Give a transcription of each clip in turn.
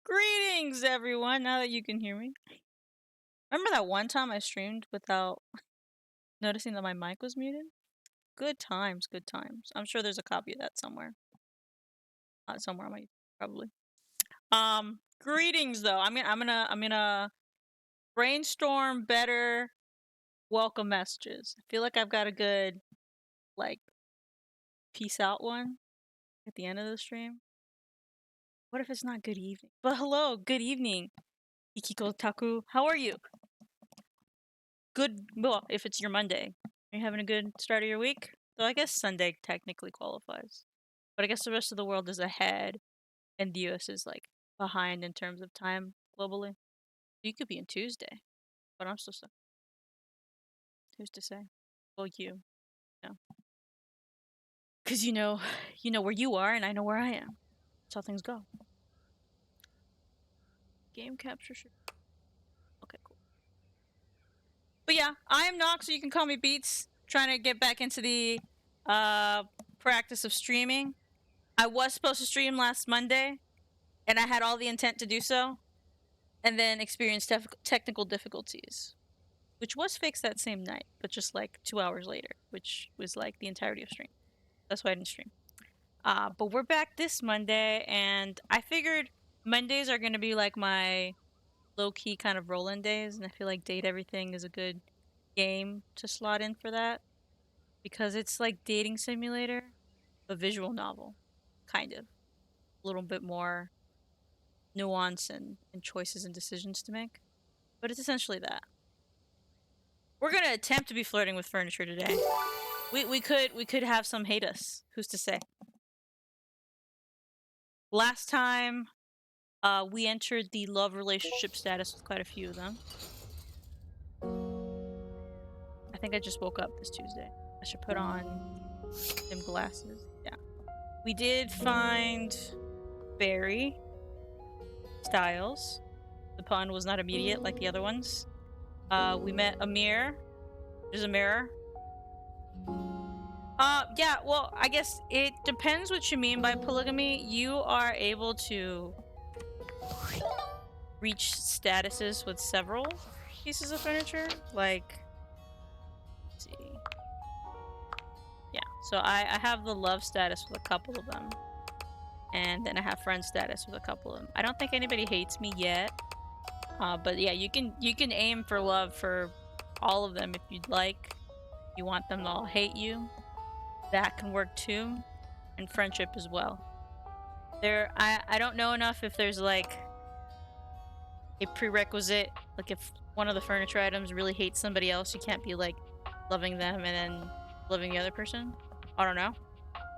Greetings, everyone, now that you can hear me. Remember that one time I streamed without noticing that my mic was muted? Good times, good times. I'm sure there's a copy of that somewhere. Somewhere on my probably. Greetings though. I'm gonna brainstorm better welcome messages. I feel like I've got a good like peace out one at the end of the stream. What if it's not good evening? But hello, good evening. Ikiko Taku, how are you? Good, well, if it's your Monday. Are you having a good start of your week? Though I guess Sunday technically qualifies. But I guess the rest of the world is ahead and the US is like behind in terms of time globally. You could be in Tuesday, but I'm so sorry. Who's to say? Well, you know. Because you know where you are and I know where I am. That's how things go. Game capture should... Okay, cool. But yeah, I am Nox, so you can call me Beats. Trying to get back into the practice of streaming. I was supposed to stream last Monday, and I had all the intent to do so, and then experienced technical difficulties, which was fixed that same night, but just like 2 hours later, which was like the entirety of stream. That's why I didn't stream. But we're back this Monday, and I figured Mondays are going to be like my low-key kind of roll-in days, and I feel like Date Everything is a good game to slot in for that, because it's like dating simulator, a visual novel, kind of. A little bit more nuance and choices and decisions to make. But it's essentially that. We're gonna attempt to be flirting with furniture today. We could have some hate us. Who's to say? Last time, we entered the love relationship status with quite a few of them. I think I just woke up this Tuesday. I should put on them glasses. Yeah. We did find Barry Styles. The pun was not immediate like the other ones. We met Amir. There's a mirror. Yeah, well, I guess it depends what you mean by polygamy. You are able to reach statuses with several pieces of furniture. Like, let's see. Yeah, so I have the love status with a couple of them. And then I have friend status with a couple of them. I don't think anybody hates me yet. But yeah, you can aim for love for all of them if you'd like. You want them to all hate you. That can work too. And friendship as well. I don't know enough if there's like a prerequisite, like if one of the furniture items really hates somebody else, you can't be like loving them and then loving the other person. I don't know.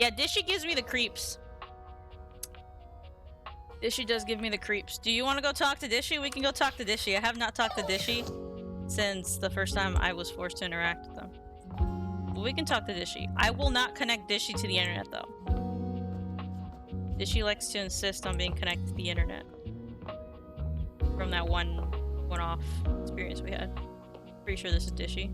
Yeah, Dishy gives me the creeps. Dishy does give me the creeps. Do you want to go talk to Dishy? We can go talk to Dishy. I have not talked to Dishy since the first time I was forced to interact with them. But we can talk to Dishy. I will not connect Dishy to the internet though. Dishy likes to insist on being connected to the internet. From that one-off experience we had. Pretty sure this is Dishy.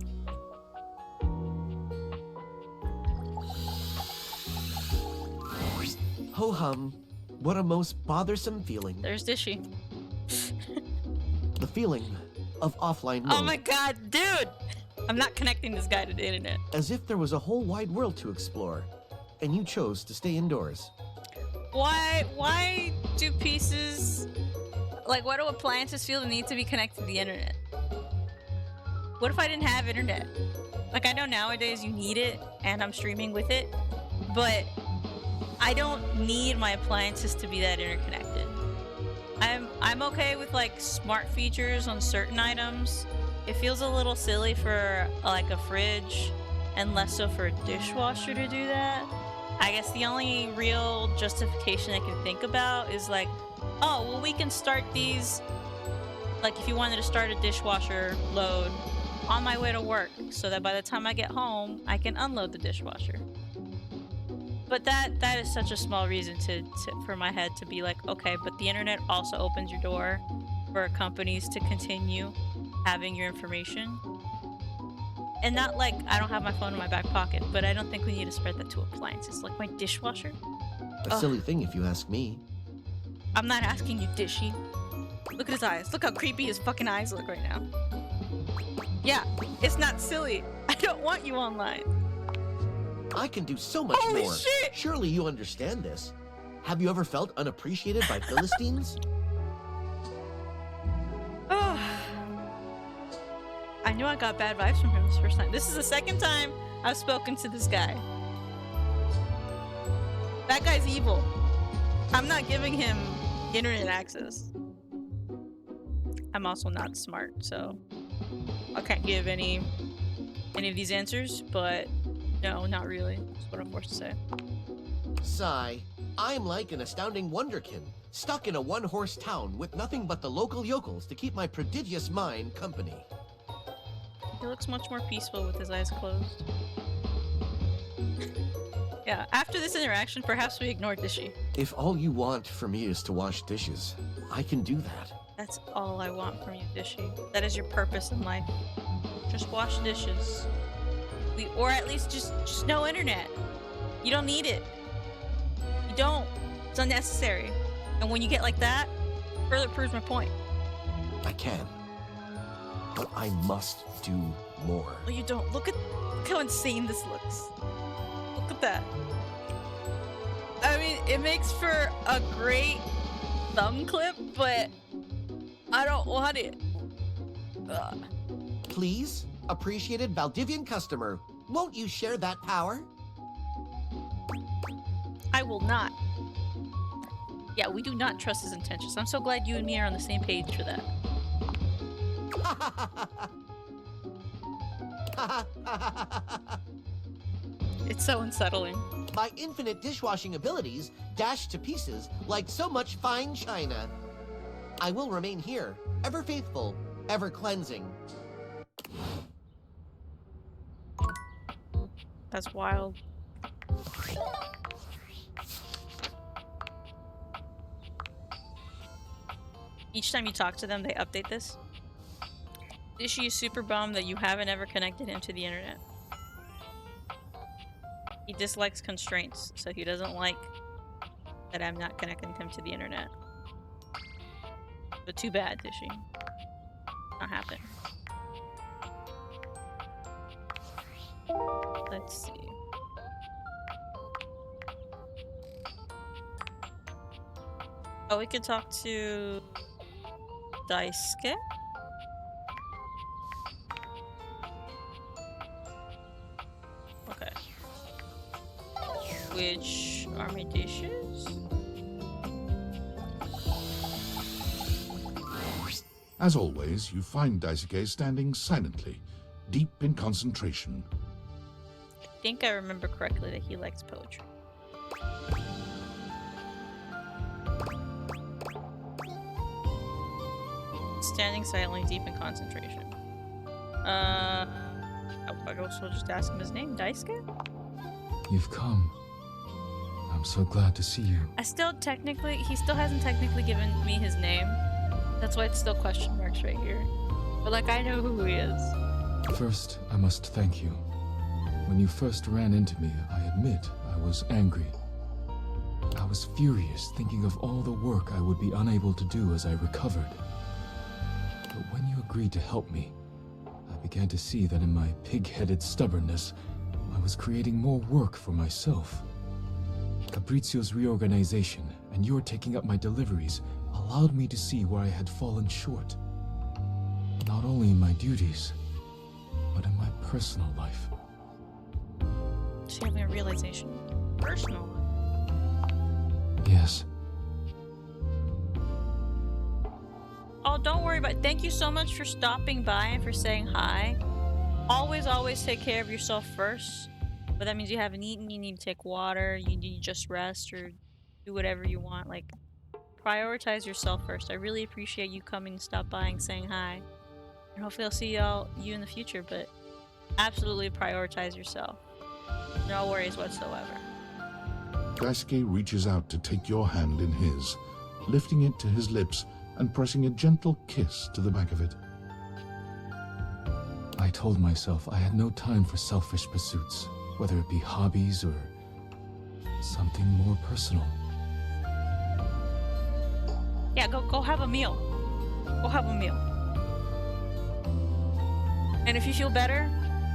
Ho hum, what a most bothersome feeling. There's Dishy. The feeling of offline mode. Oh my god, dude! I'm not connecting this guy to the internet. As if there was a whole wide world to explore, and you chose to stay indoors. Why do pieces... Like, why do appliances feel the need to be connected to the internet? What if I didn't have internet? Like, I know nowadays you need it, and I'm streaming with it, but I don't need my appliances to be that interconnected. I'm okay with, like, smart features on certain items. It feels a little silly for, like, a fridge, and less so for a dishwasher to do that. I guess the only real justification I can think about is, like, oh, well, we can start these, like, if you wanted to start a dishwasher load on my way to work, so that by the time I get home, I can unload the dishwasher. But that is such a small reason for my head to be like, okay, but the internet also opens your door for companies to continue having your information. And not like I don't have my phone in my back pocket, but I don't think we need to spread that to appliances, like my dishwasher. A silly thing if you ask me. I'm not asking you, Dishy. Look at his eyes. Look how creepy his fucking eyes look right now. Yeah, it's not silly. I don't want you online. I can do so much Holy more. shit! Surely you understand this. Have you ever felt unappreciated by Philistines? Oh. I knew I got bad vibes from him this first time. This is the second time I've spoken to this guy. That guy's evil. I'm not giving him internet access. I'm also not smart, so I can't give any of these answers, but no, not really. That's what I'm forced to say. Sigh. I'm like an astounding wonderkin, stuck in a one-horse town with nothing but the local yokels to keep my prodigious mind company. He looks much more peaceful with his eyes closed. Yeah, after this interaction, perhaps we ignore Dishy. If all you want from me is to wash dishes, I can do that. That's all I want from you, Dishy. That is your purpose in life. Just wash dishes. Or at least just no internet. You don't need it. You don't. It's unnecessary. And when you get like that, further proves my point. I can. But I must do more. No, you don't. Look how insane this looks. Look at that. I mean, it makes for a great thumb clip, but I don't want it. Ugh. Please, appreciated Valdivian customer, won't you share that power? I will not. Yeah, we do not trust his intentions. I'm so glad you and me are on the same page for that. It's so unsettling. My infinite dishwashing abilities dash to pieces like so much fine china. I will remain here, ever faithful, ever cleansing. That's wild. Each time you talk to them, they update this. Dishy is super bummed that you haven't ever connected him to the internet. He dislikes constraints, so he doesn't like that I'm not connecting him to the internet. But too bad, Dishy. Not happen. Let's see. Oh, we could talk to Daisuke? Okay. Which are my dishes? As always, you find Daisuke standing silently, deep in concentration. I think I remember correctly that he likes poetry. Standing silently, deep in concentration. I also just ask him his name, Daisuke? You've come. I'm so glad to see you. He still hasn't technically given me his name. That's why it's still question marks right here. But like, I know who he is. First, I must thank you. When you first ran into me, I admit I was angry. I was furious, thinking of all the work I would be unable to do as I recovered. But when you agreed to help me, I began to see that in my pig-headed stubbornness, I was creating more work for myself. Fabrizio's reorganization and your taking up my deliveries allowed me to see where I had fallen short. Not only in my duties, but in my personal life. She's having a realization. Personal. Yes. Oh, don't worry about it. Thank you so much for stopping by and for saying hi. Always take care of yourself first. But that means you haven't eaten, you need to take water, you need to just rest or do whatever you want. Like, prioritize yourself first. I really appreciate you coming to stop by and saying hi. And hopefully I'll see you in the future, but absolutely prioritize yourself. No worries whatsoever. Daisuke reaches out to take your hand in his, lifting it to his lips and pressing a gentle kiss to the back of it. I told myself I had no time for selfish pursuits, whether it be hobbies or something more personal. Yeah, go have a meal. Go have a meal. And if you feel better,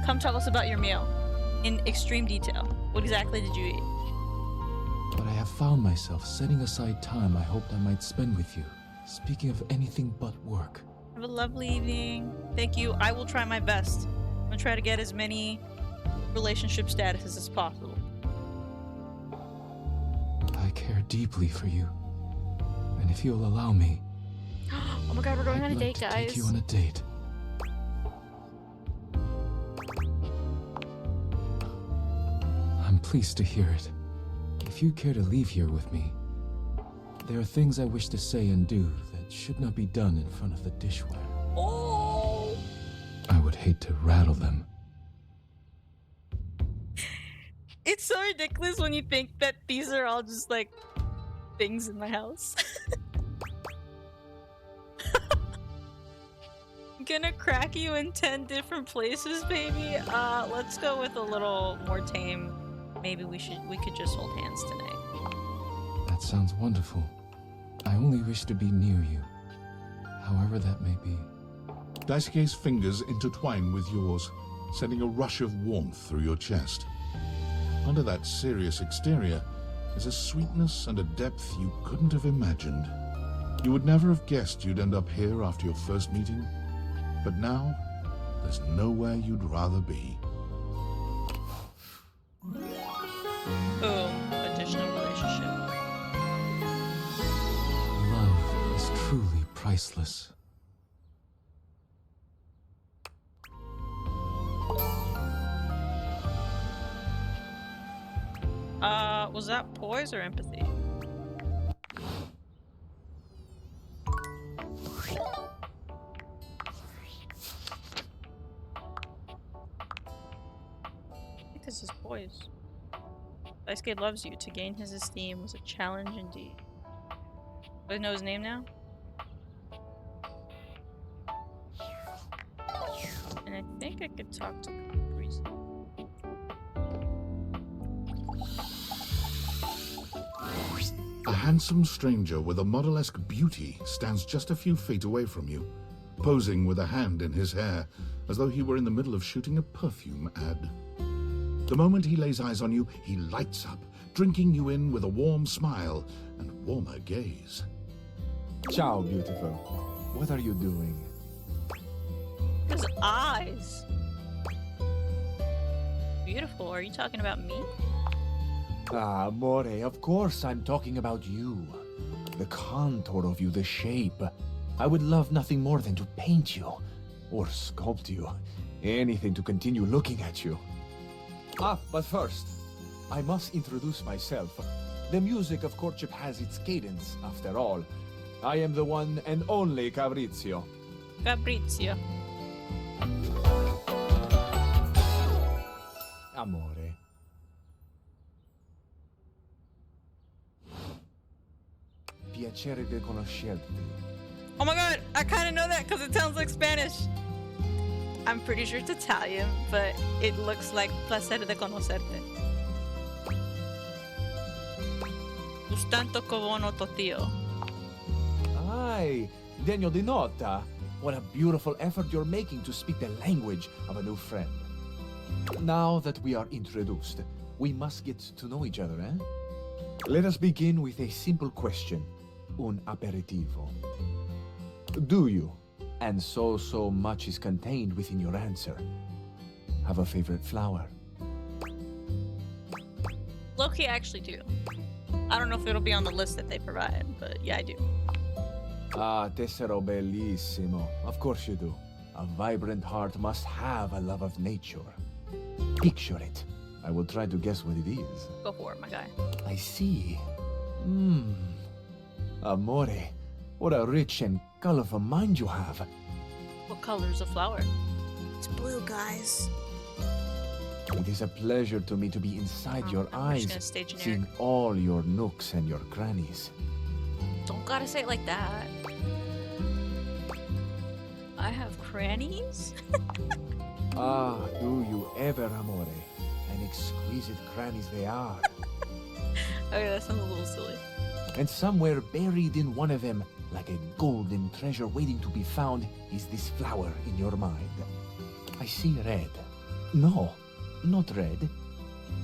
come tell us about your meal in extreme detail. What exactly did you eat? But I have found myself setting aside time I hoped I might spend with you, speaking of anything but work. Have a lovely evening. Thank you. I will try my best. I'm gonna try to get as many relationship statuses as possible. I care deeply for you. And if you'll allow me... Oh my god, we're going on a I'd like date, to guys. take you on a date. I'm pleased to hear it. If you care to leave here with me, there are things I wish to say and do that should not be done in front of the dishware. Oh! I would hate to rattle them. It's so ridiculous when you think that these are all just like things in my house. I'm gonna crack you in 10 different places, baby. Let's go with a little more tame. Maybe we could just hold hands tonight. That sounds wonderful. I only wish to be near you, however that may be. Daisuke's fingers intertwine with yours, sending a rush of warmth through your chest. Under that serious exterior is a sweetness and a depth you couldn't have imagined. You would never have guessed you'd end up here after your first meeting, but now there's nowhere you'd rather be. Boom. Additional relationship. Love is truly priceless. Was that poise or empathy? I think this is poise. Daisuke loves you. To gain his esteem was a challenge indeed. Do I know his name now? And I think I could talk to Breeze. A handsome stranger with a model-esque beauty stands just a few feet away from you, posing with a hand in his hair, as though he were in the middle of shooting a perfume ad. The moment he lays eyes on you, he lights up, drinking you in with a warm smile and warmer gaze. Ciao, beautiful. What are you doing? His eyes. Beautiful. Are you talking about me? Ah, Amore, of course I'm talking about you. The contour of you, the shape. I would love nothing more than to paint you. Or sculpt you. Anything to continue looking at you. Ah, but first, I must introduce myself. The music of courtship has its cadence, after all. I am the one and only Fabrizio. Fabrizio. Amore. Piacere di conoscerti. Oh my god, I kind of know that because it sounds like Spanish. I'm pretty sure it's Italian, but it looks like placer de conocerte. Gustanto como tuo tio. Ay, degno di nota. What a beautiful effort you're making to speak the language of a new friend. Now that we are introduced, we must get to know each other, eh? Let us begin with a simple question. Un aperitivo. Do you, and so much is contained within your answer, have a favorite flower? Low-key, I actually do. I don't know if it'll be on the list that they provide, but yeah, I do. Ah, tessero bellissimo. Of course you do. A vibrant heart must have a love of nature. Picture it. I will try to guess what it is. Go for it, my guy. I see. Amore, what a rich and colorful mind you have. What color is the flower? It's blue, guys. It is a pleasure to me to be inside your I'm just eyes, gonna stay generic. seeing all your nooks and your crannies. Don't gotta say it like that. I have crannies? Ah, do you ever, Amore? And exquisite crannies they are. Okay, that sounds a little silly. And somewhere buried in one of them like a golden treasure waiting to be found, is this flower in your mind. I see red. No, not red.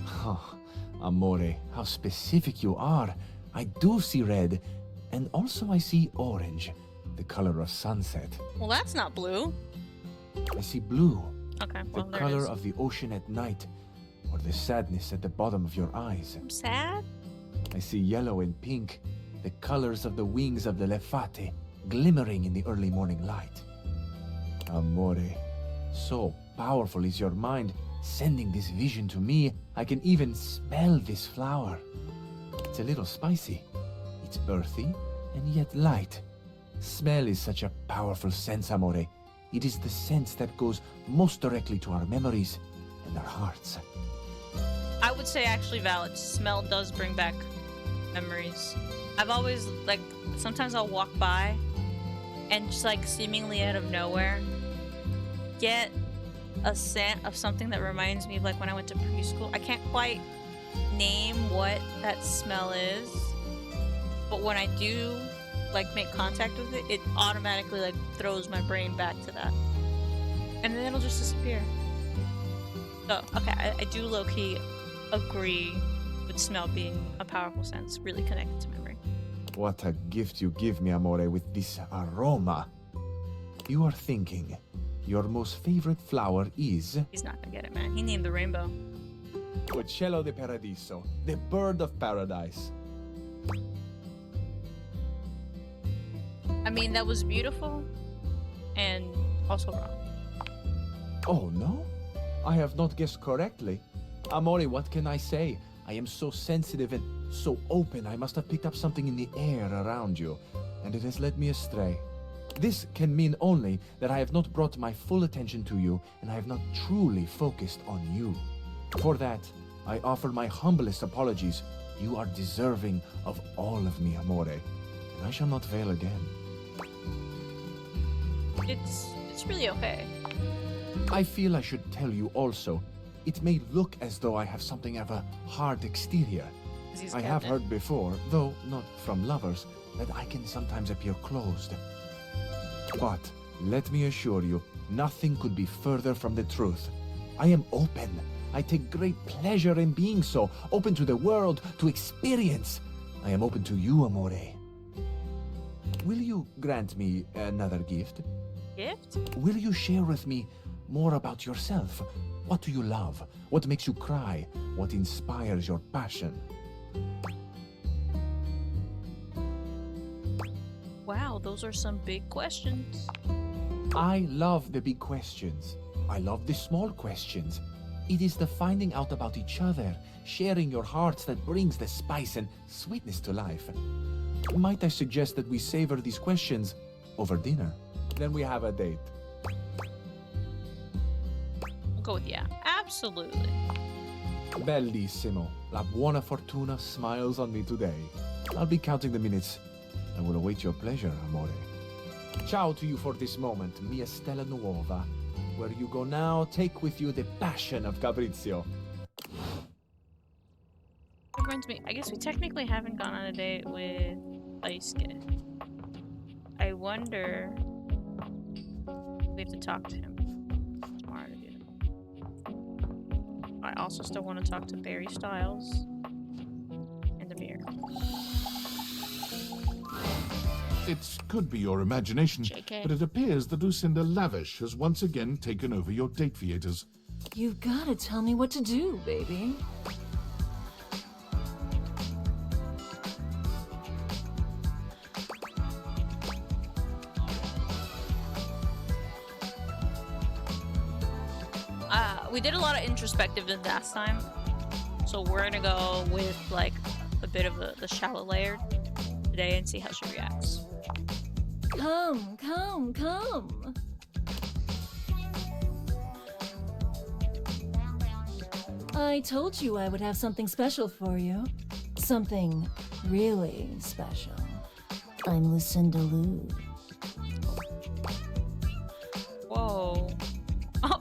Oh, amore, how specific you are. I do see red, and also I see orange, the color of sunset. Well, that's not blue. I see blue, Okay, the well, there it color is. of the ocean at night, or the sadness at the bottom of your eyes. I'm sad? I see yellow and pink, the colors of the wings of the lefate, glimmering in the early morning light. Amore, so powerful is your mind, sending this vision to me. I can even smell this flower. It's a little spicy. It's earthy and yet light. Smell is such a powerful sense, amore. It is the sense that goes most directly to our memories and our hearts. I would say actually valid. Smell does bring back memories. I've always, like, sometimes I'll walk by and just, like, seemingly out of nowhere get a scent of something that reminds me of, like, when I went to preschool. I can't quite name what that smell is, but when I do, like, make contact with it, it automatically, like, throws my brain back to that. And then it'll just disappear. So, okay, I do low-key agree with smell being a powerful sense, really connected to memory. What a gift you give me, amore, with this aroma. You are thinking your most favorite flower is He's not gonna get it, man. He named the rainbow. Uccello de Paradiso, the bird of paradise. I mean, that was beautiful and also wrong. Oh, no? I have not guessed correctly. Amore, what can I say? I am so sensitive and so open. I must have picked up something in the air around you, and it has led me astray. This can mean only that I have not brought my full attention to you, and I have not truly focused on you. For that, I offer my humblest apologies. You are deserving of all of me, amore, and I shall not fail again. It's really okay. I feel I should tell you also. It may look as though I have something of a hard exterior. 'Cause he's I have captain. heard before, though not from lovers, that I can sometimes appear closed. But let me assure you, nothing could be further from the truth. I am open. I take great pleasure in being so, open to the world, to experience. I am open to you, amore. Will you grant me another gift? Gift? Will you share with me more about yourself? What do you love? What makes you cry? What inspires your passion? Wow, those are some big questions. I love the big questions. I love the small questions. It is the finding out about each other, sharing your hearts that brings the spice and sweetness to life. Might I suggest that we savor these questions over dinner? Then we have a date. We'll go with yeah. Absolutely. Bellissimo. La buona fortuna smiles on me today. I'll be counting the minutes. I will await your pleasure, amore. Ciao to you for this moment, mia stella nuova. Where you go now, take with you the passion of Fabrizio. That reminds me, I guess we technically haven't gone on a date with Daisuke. I wonder if we have to talk to him tomorrow to do that. I also still want to talk to Barry Styles and the beer. It could be your imagination, JK. but it appears that Lucinda Lavish has once again taken over your date theaters. You've got to tell me what to do, baby. We did a lot of introspective this last time, so we're gonna go with like a bit of the shallow layer today and see how she reacts. Come, come, come. I told you I would have something special for you. Something really special. I'm Lucinda Lou. Whoa. Oh,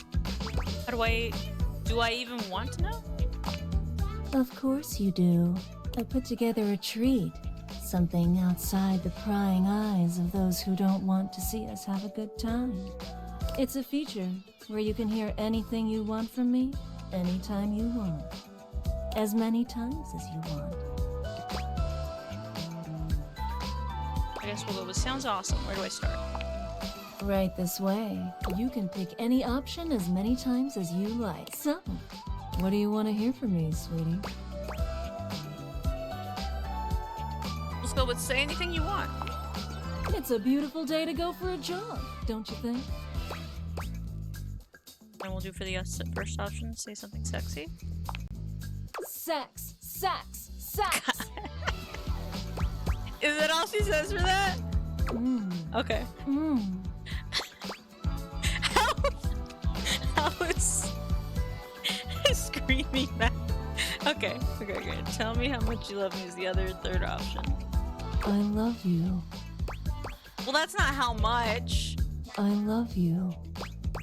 do I even want to know? Of course you do. I put together a treat. Something outside the prying eyes of those who don't want to see us have a good time. It's a feature where you can hear anything you want from me, anytime you want. As many times as you want. I guess we'll go with sounds awesome. Where do I start? Right this way. You can pick any option as many times as you like. So, what do you want to hear from me, sweetie? Let's go with say anything you want. It's a beautiful day to go for a jog, don't you think? And we'll do for the first option, say something sexy. Sex, sex, sex! Is that all she says for that? Okay. How is screaming that? Okay. Tell me how much you love me is the other third option. I love you. Well, that's not how much. I love you.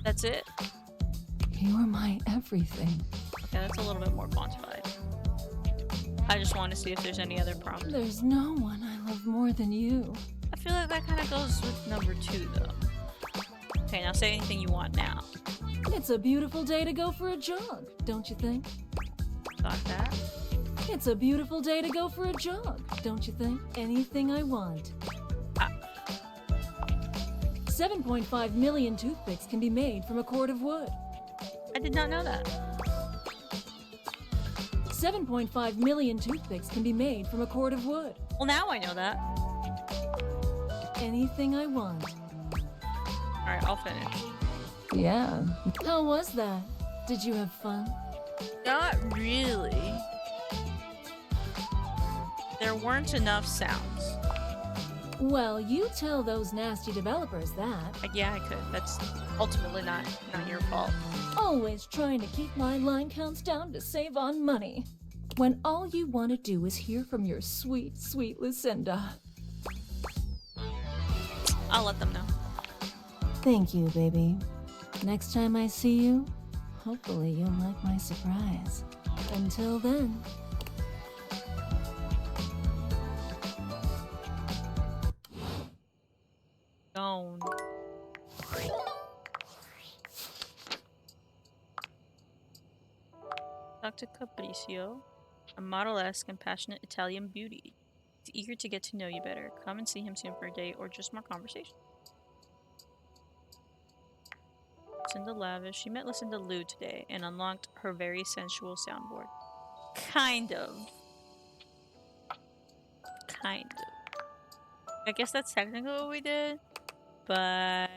That's it? You're my everything. Okay, that's a little bit more quantified. I just want to see if there's any other prompts. There's no one I love more than you. I feel like that kind of goes with number 2, though. Okay, now say anything you want now. It's a beautiful day to go for a jog, don't you think? Got that? It's a beautiful day to go for a jog, don't you think? Anything I want. 7.5 million toothpicks can be made from a cord of wood. I did not know that. 7.5 million toothpicks can be made from a cord of wood. Well, now I know that. Anything I want. Alright, I'll finish. Yeah. How was that? Did you have fun? Not really. There weren't enough sounds. Well, you tell those nasty developers that. Yeah, I could. That's ultimately not your fault. Always trying to keep my line counts down to save on money. When all you want to do is hear from your sweet, sweet Lucinda. I'll let them know. Thank you, baby. Next time I see you, hopefully you'll like my surprise. Until then. Gone. Dr. Capriccio, a model-esque and passionate Italian beauty. He's eager to get to know you better. Come and see him soon for a date or just more conversation. Lucinda Lavish. She met Lucinda Liu today and unlocked her very sensual soundboard. Kind of. I guess that's technically what we did, but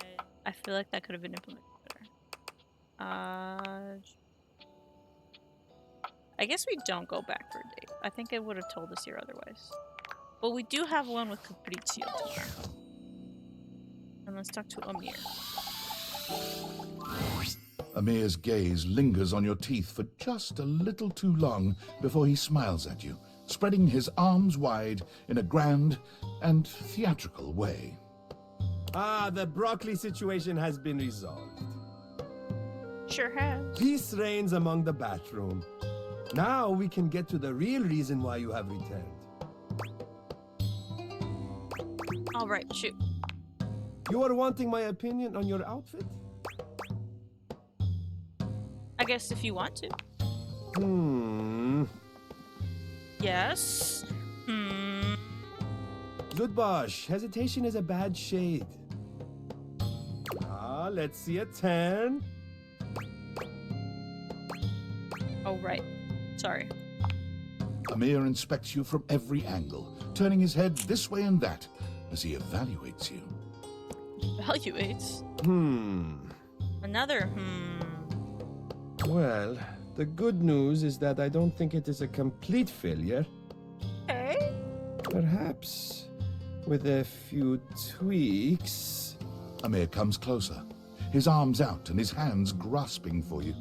I feel like that could have been implemented better. I guess we don't go back for a date. I think it would have told us here otherwise. But we do have one with Capriccio tomorrow. And let's talk to Amir. Amir's gaze lingers on your teeth for just a little too long before he smiles at you, spreading his arms wide in a grand and theatrical way. The broccoli situation has been resolved. Sure has. Peace reigns among the bathroom. Now we can get to the real reason why you have returned. Alright, shoot. You are wanting my opinion on your outfit? I guess if you want to. Yes. Zudbosh, hesitation is a bad shade. Let's see a 10. Oh, right. Sorry. Amir inspects you from every angle, turning his head this way and that as he evaluates you. Evaluates? Another Well, the good news is that I don't think it is a complete failure. Okay. Perhaps with a few tweaks. Amir comes closer, his arms out and his hands grasping for you.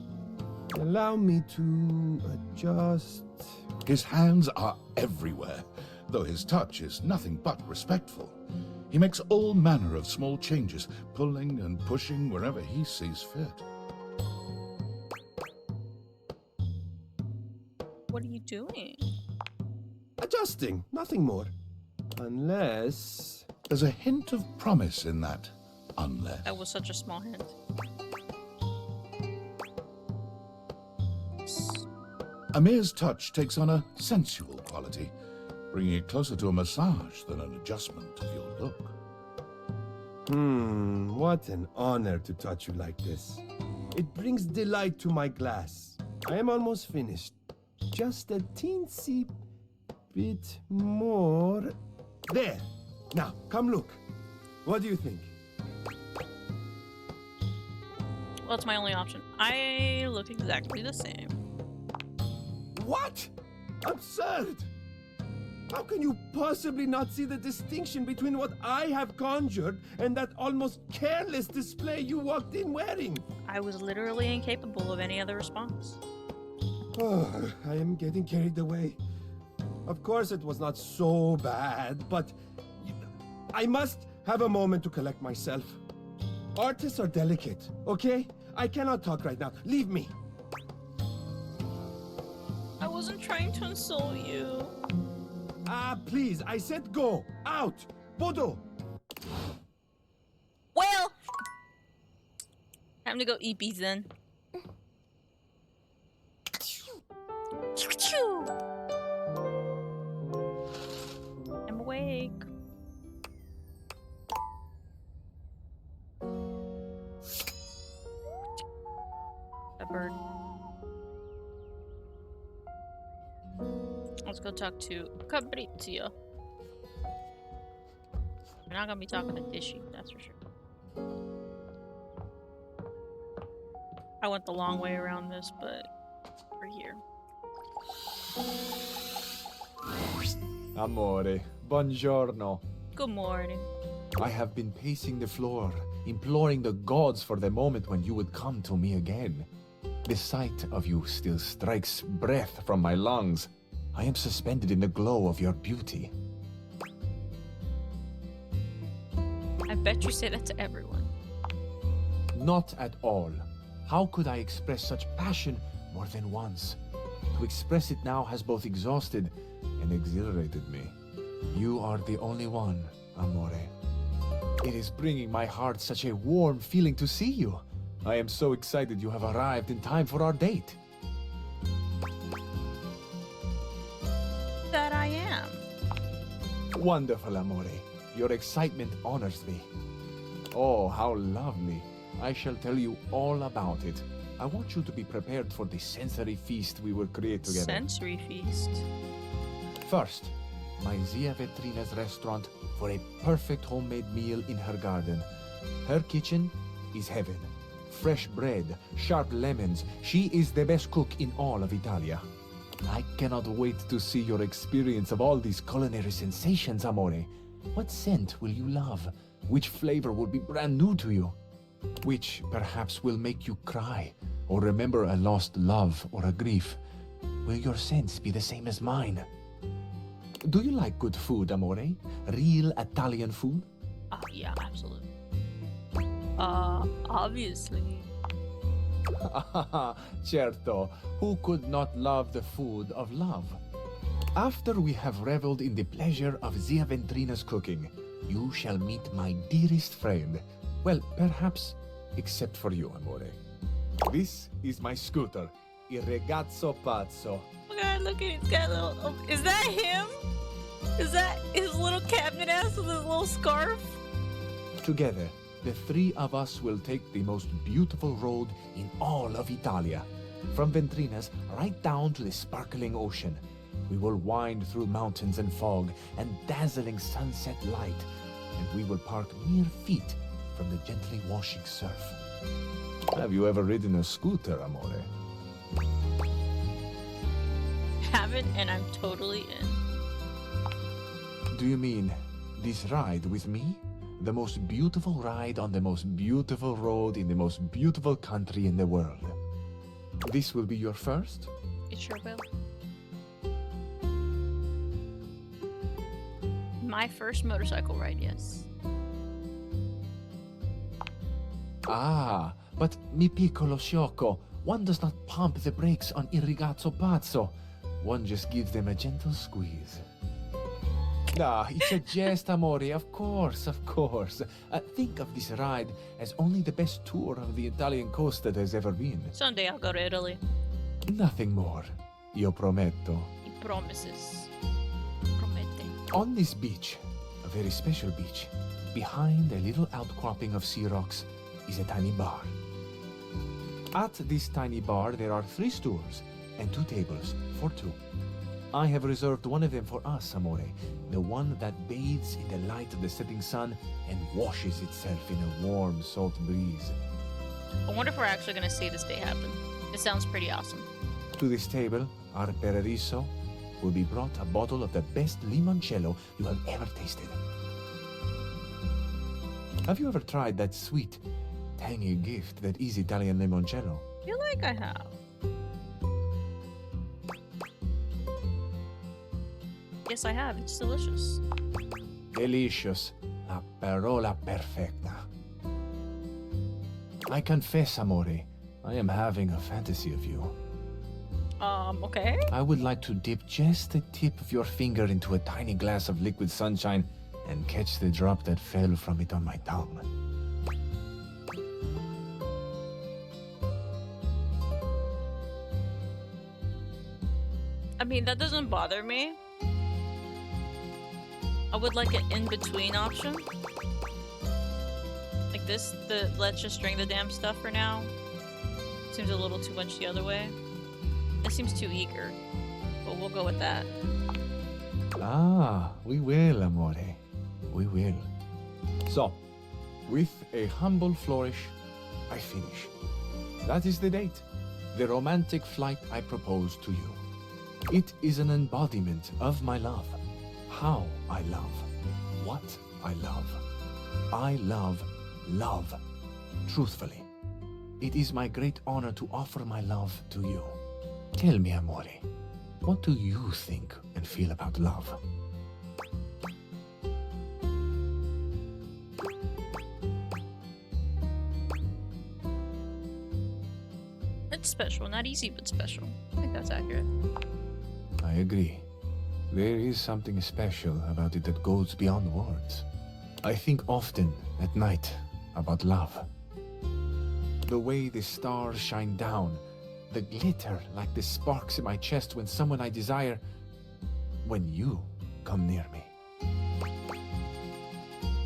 Allow me to adjust. His hands are everywhere, though his touch is nothing but respectful. He makes all manner of small changes, pulling and pushing wherever he sees fit. What are you doing? Adjusting, nothing more. Unless... There's a hint of promise in that, unless. That was such a small hint. Amir's touch takes on a sensual quality, bringing it closer to a massage than an adjustment of your look. What an honor to touch you like this. It brings delight to my glass. I am almost finished. Just a teensy bit more. There. Now, come look. What do you think? Well, it's my only option. I look exactly the same. What? Absurd! How can you possibly not see the distinction between what I have conjured and that almost careless display you walked in wearing? I was literally incapable of any other response. Oh, I am getting carried away. Of course it was not so bad, but I must have a moment to collect myself. Artists are delicate, okay? I cannot talk right now. Leave me. I wasn't trying to insult you. Please, I said go. Out. Bodo. Well, time to go eat bees then. I'm awake. A bird. Let's go talk to Cabrizio. We're not gonna be talking to Dishy, that's for sure. I went the long way around this, but we're here. Amore, buongiorno. Good morning. I have been pacing the floor, imploring the gods for the moment when you would come to me again. The sight of you still strikes breath from my lungs. I am suspended in the glow of your beauty. I bet you say that to everyone. Not at all. How could I express such passion more than once? To express it now has both exhausted and exhilarated me. You are the only one, Amore. It is bringing my heart such a warm feeling to see you. I am so excited you have arrived in time for our date. That I am. Wonderful, Amore. Your excitement honors me. Oh, how lovely. I shall tell you all about it. I want you to be prepared for the sensory feast we will create together. Sensory feast. First, my Zia Vetrina's restaurant for a perfect homemade meal in her garden. Her kitchen is heaven. Fresh bread, sharp lemons. She is the best cook in all of Italia. I cannot wait to see your experience of all these culinary sensations, Amore. What scent will you love? Which flavor will be brand new to you? Which perhaps will make you cry or remember a lost love or a grief? Will your scents be the same as mine? Do you like good food, Amore? Real Italian food? Yeah, absolutely. Obviously. Certo. Who could not love the food of love? After we have reveled in the pleasure of Zia Ventrina's cooking, you shall meet my dearest friend. Well, perhaps except for you, Amore. This is my scooter, Il Ragazzo Pazzo. Oh god, look at it. It's got a little. Oh, is that him? Is that his little cabinet ass with his little scarf? Together, the three of us will take the most beautiful road in all of Italia. From Ventrina's right down to the sparkling ocean. We will wind through mountains and fog and dazzling sunset light. And we will park mere feet from the gently washing surf. Have you ever ridden a scooter, Amore? Haven't, and I'm totally in. Do you mean this ride with me? The most beautiful ride on the most beautiful road in the most beautiful country in the world. This will be your first? It sure will. My first motorcycle ride, yes. Ah, but mi piccolo sciocco, one does not pump the brakes on Il Ragazzo Pazzo. One just gives them a gentle squeeze. Ah, it's a jest, amore. Of course, of course. Think of this ride as only the best tour of the Italian coast that has ever been. Someday I'll go to Italy. Nothing more. Io prometto. He promises. Promette. On this beach, a very special beach, behind a little outcropping of sea rocks, is a tiny bar. At this tiny bar, there are 3 stools and 2 tables for 2. I have reserved one of them for us, amore, the one that bathes in the light of the setting sun and washes itself in a warm, salt breeze. I wonder if we're actually going to see this day happen. It sounds pretty awesome. To this table, our paradiso, will be brought a bottle of the best limoncello you have ever tasted. Have you ever tried that sweet, tangy gift that is Italian limoncello? I feel like I have. Yes, I have. It's delicious. Delicious. La parola perfetta. I confess, amore, I am having a fantasy of you. Okay. I would like to dip just the tip of your finger into a tiny glass of liquid sunshine and catch the drop that fell from it on my tongue. I mean, that doesn't bother me. I would like an in-between option. Like this, let's just drink the damn stuff for now. Seems a little too much the other way. It seems too eager, but we'll go with that. Ah, we will, amore. We will. So, with a humble flourish, I finish. That is the date. The romantic flight I propose to you. It is an embodiment of my love. How I love. What I love. I love love. Truthfully. It is my great honor to offer my love to you. Tell me, amore, what do you think and feel about love? It's special, not easy, but special. I think that's accurate. I agree. There is something special about it that goes beyond words. I think often at night about love. The way the stars shine down, the glitter like the sparks in my chest when someone I desire, when you come near me.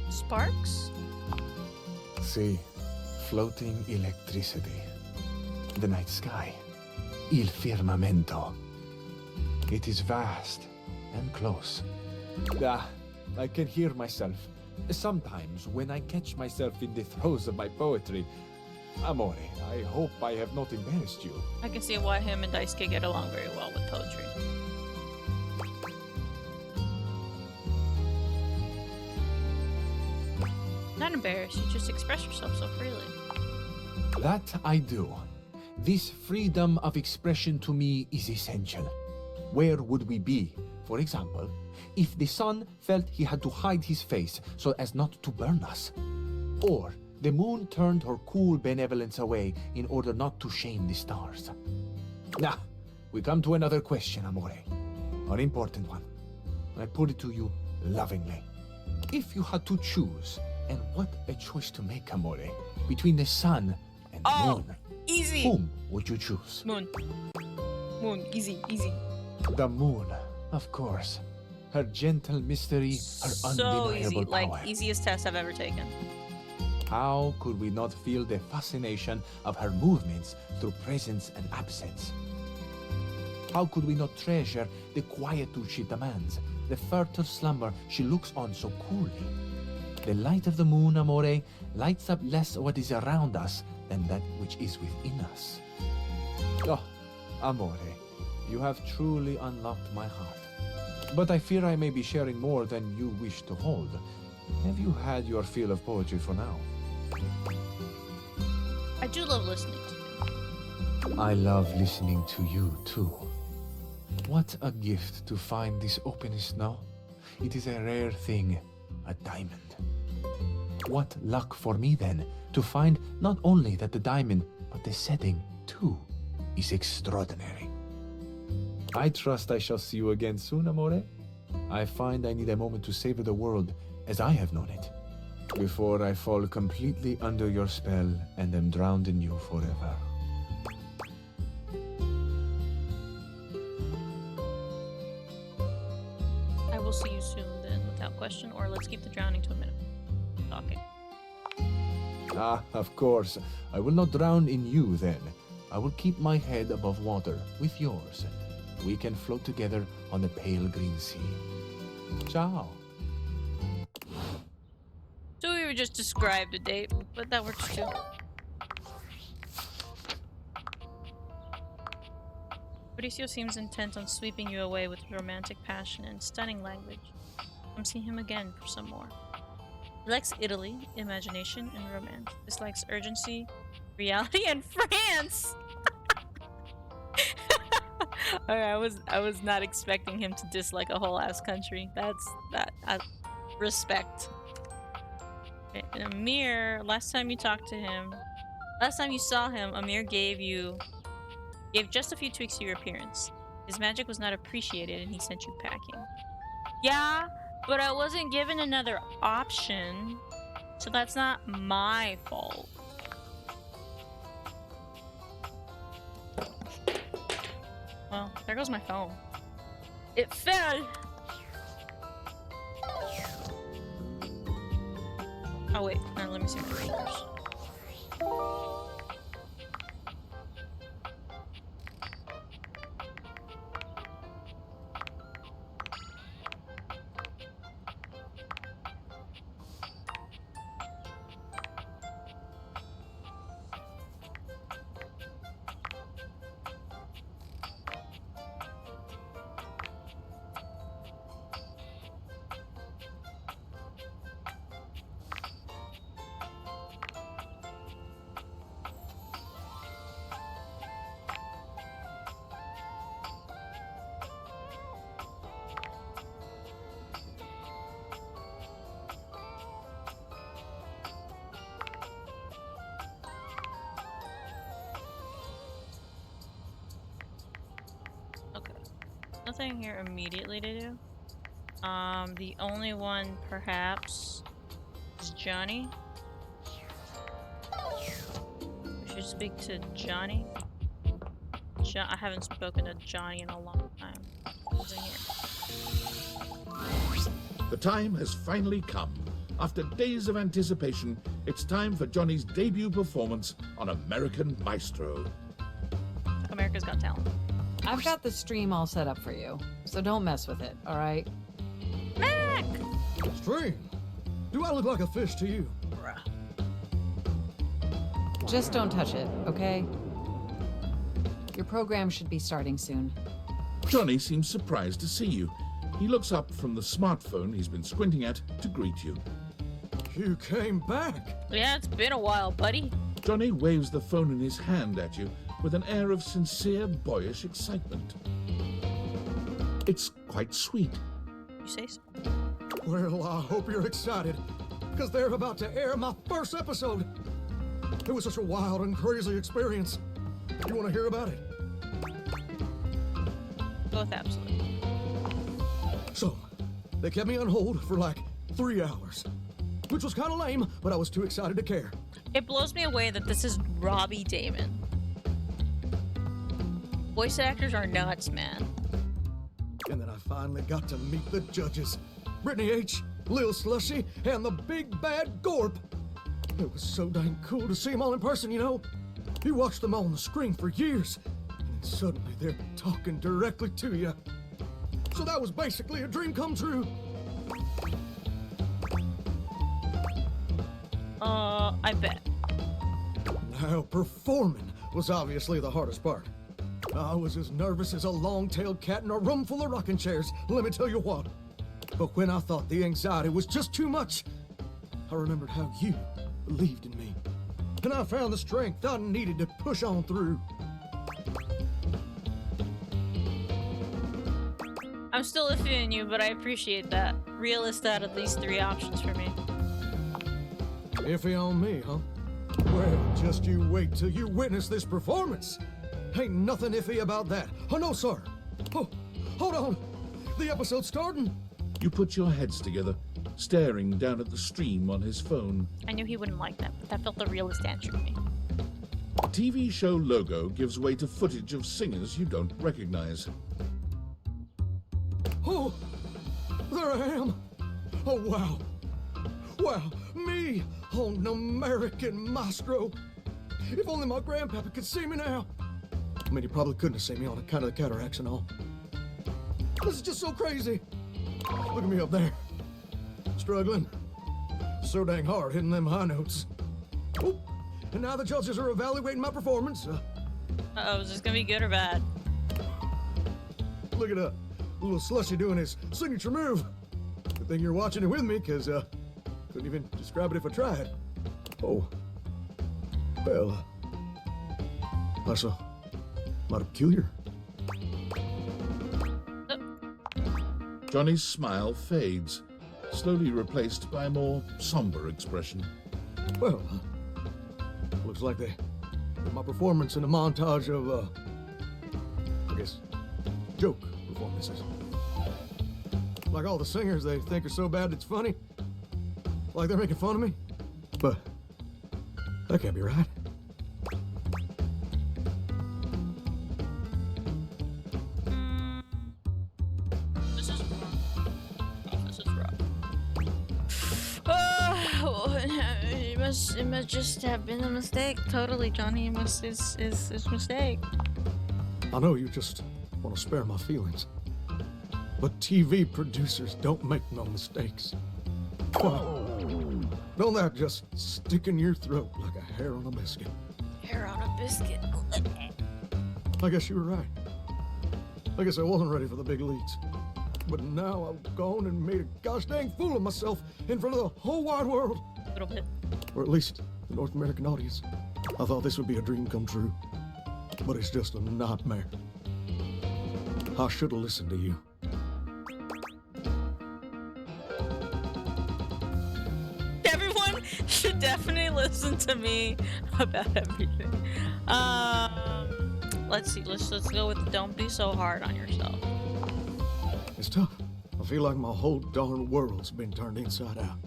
Sparks? See, floating electricity. The night sky. Il firmamento. It is vast and close. Ah, I can hear myself. Sometimes when I catch myself in the throes of my poetry. Amore, I hope I have not embarrassed you. I can see why him and Daisuke get along very well with poetry. Not embarrassed, you just express yourself so freely. That I do. This freedom of expression to me is essential. Where would we be, for example, if the sun felt he had to hide his face so as not to burn us? Or the moon turned her cool benevolence away in order not to shame the stars? Now, we come to another question, amore. An important one. I put it to you lovingly. If you had to choose, and what a choice to make, amore, between the sun and the moon, Easy! whom would you choose? Moon. Moon, easy, easy. The moon, of course. Her gentle mystery, her So undeniable easy, power. like easiest test I've ever taken. How could we not feel the fascination of her movements through presence and absence? How could we not treasure the quietude she demands, the furtive slumber she looks on so coolly? The light of the moon, amore, lights up less what is around us than that which is within us. Oh, amore, you have truly unlocked my heart. But I fear I may be sharing more than you wish to hold. Have you had your fill of poetry for now? I do love listening to you. I love listening to you, too. What a gift to find this openness now. It is a rare thing, a diamond. What luck for me, then, to find not only that the diamond, but the setting, too, is extraordinary. I trust I shall see you again soon, amore. I find I need a moment to savor the world as I have known it, before I fall completely under your spell and am drowned in you forever. I will see you soon then, without question, or let's keep the drowning to a minute. Talking. Ah, of course. I will not drown in you then. I will keep my head above water with yours. We can float together on the pale green sea. Ciao. So we were just described a date, but that works too. Mauricio seems intent on sweeping you away with romantic passion and stunning language. Come see him again for some more. He likes Italy, imagination, and romance. Dislikes urgency, reality, and France! Alright, I was not expecting him to dislike a whole ass country. Respect. Okay, and Amir, last time you saw him, Amir gave just a few tweaks to your appearance. His magic was not appreciated and he sent you packing. Yeah, but I wasn't given another option, so that's not my fault. Well, there goes my phone. It fell! Oh wait, no, let me see my fingers. Nothing here immediately to do. The only one perhaps is Johnny. We should speak to Johnny. I haven't spoken to Johnny in a long time. He's in here. The time has finally come. After days of anticipation, it's time for Johnny's debut performance on American Maestro. America's Got Talent. I've got the stream all set up for you, so don't mess with it, alright? Mac! Stream? Do I look like a fish to you? Bruh. Just don't touch it, okay? Your program should be starting soon. Johnny seems surprised to see you. He looks up from the smartphone he's been squinting at to greet you. You came back? Yeah, it's been a while, buddy. Johnny waves the phone in his hand at you with an air of sincere, boyish excitement. It's quite sweet. You say so. Well, I hope you're excited, because they're about to air my first episode. It was such a wild and crazy experience. You want to hear about it? Both absolutely. So, they kept me on hold for like 3 hours, which was kind of lame, but I was too excited to care. It blows me away that this is Robbie Damon. Voice actors are nuts, man. And then I finally got to meet the judges. Brittany H., Lil Slushy, and the big bad Gorp. It was so dang cool to see them all in person, you know? You watch them all on the screen for years, and then suddenly they're talking directly to you. So that was basically a dream come true. I bet. Now, performing was obviously the hardest part. I was as nervous as a long-tailed cat in a room full of rocking chairs, let me tell you what. But when I thought the anxiety was just too much, I remembered how you believed in me. And I found the strength I needed to push on through. I'm still iffy on you, but I appreciate that. Realist out of these 3 options for me. Iffy on me, huh? Well, just you wait till you witness this performance. Ain't nothing iffy about that. Oh, no, sir. Oh, hold on. The episode's starting. You put your heads together, staring down at the stream on his phone. I knew he wouldn't like that, but that felt the realest answer to me. The TV show logo gives way to footage of singers you don't recognize. Oh, there I am. Oh, wow. Wow, me on an American maestro. If only my grandpapa could see me now. I mean, he probably couldn't have seen me on account of the cataracts and all. This is just so crazy. Look at me up there. Struggling. So dang hard hitting them high notes. Oop. And now the judges are evaluating my performance. Uh-oh, is this gonna be good or bad? Look at little Slushy doing his signature move. Good thing you're watching it with me, because couldn't even describe it if I tried. Oh. Well, that's a lot of peculiar. Johnny's smile fades, slowly replaced by a more somber expression. Well, looks like they put my performance in a montage of, I guess, joke performances. Like all the singers they think are so bad it's funny. Like they're making fun of me. But that can't be right. This is rough. Oh, this is rough. Oh, it must just have been a mistake. Totally, Johnny. It's a mistake. I know you just want to spare my feelings. But TV producers don't make no mistakes. Why? Don't that just stick in your throat like a hair on a biscuit? Hair on a biscuit. I guess you were right. I guess I wasn't ready for the big leagues. But now I've gone and made a gosh dang fool of myself in front of the whole wide world. A little bit. Or at least the North American audience. I thought this would be a dream come true. But it's just a nightmare. I should have listened to you. Everyone should definitely listen to me about everything. Let's see. Let's go with don't be so hard on yourself. It's tough. I feel like my whole darn world's been turned inside out.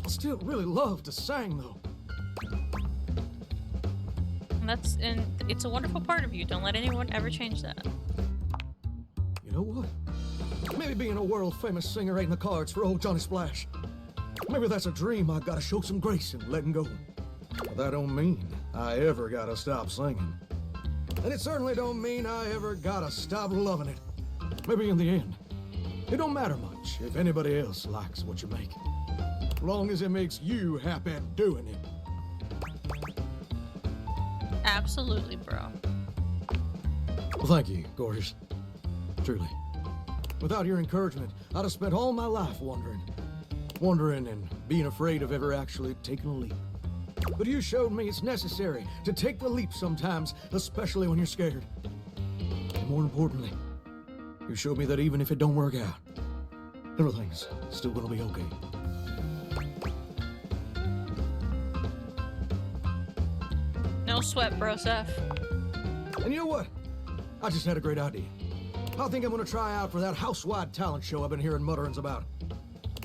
I still really love to sing, though. And it's a wonderful part of you. Don't let anyone ever change that. You know what? Maybe being a world-famous singer ain't in the cards for old Johnny Splash. Maybe that's a dream I gotta show some grace in letting go. But that don't mean I ever gotta stop singing. And it certainly don't mean I ever gotta stop loving it. Maybe in the end, it don't matter much if anybody else likes what you make. As long as it makes you happy doing it. Absolutely, bro. Well, thank you, gorgeous. Truly. Without your encouragement, I'd have spent all my life wondering and being afraid of ever actually taking a leap. But you showed me it's necessary to take the leap sometimes, especially when you're scared. And more importantly, you showed me that even if it don't work out, everything's still gonna be okay. No sweat, bro, Seth. And you know what? I just had a great idea. I think I'm gonna try out for that house-wide talent show I've been hearing mutterings about.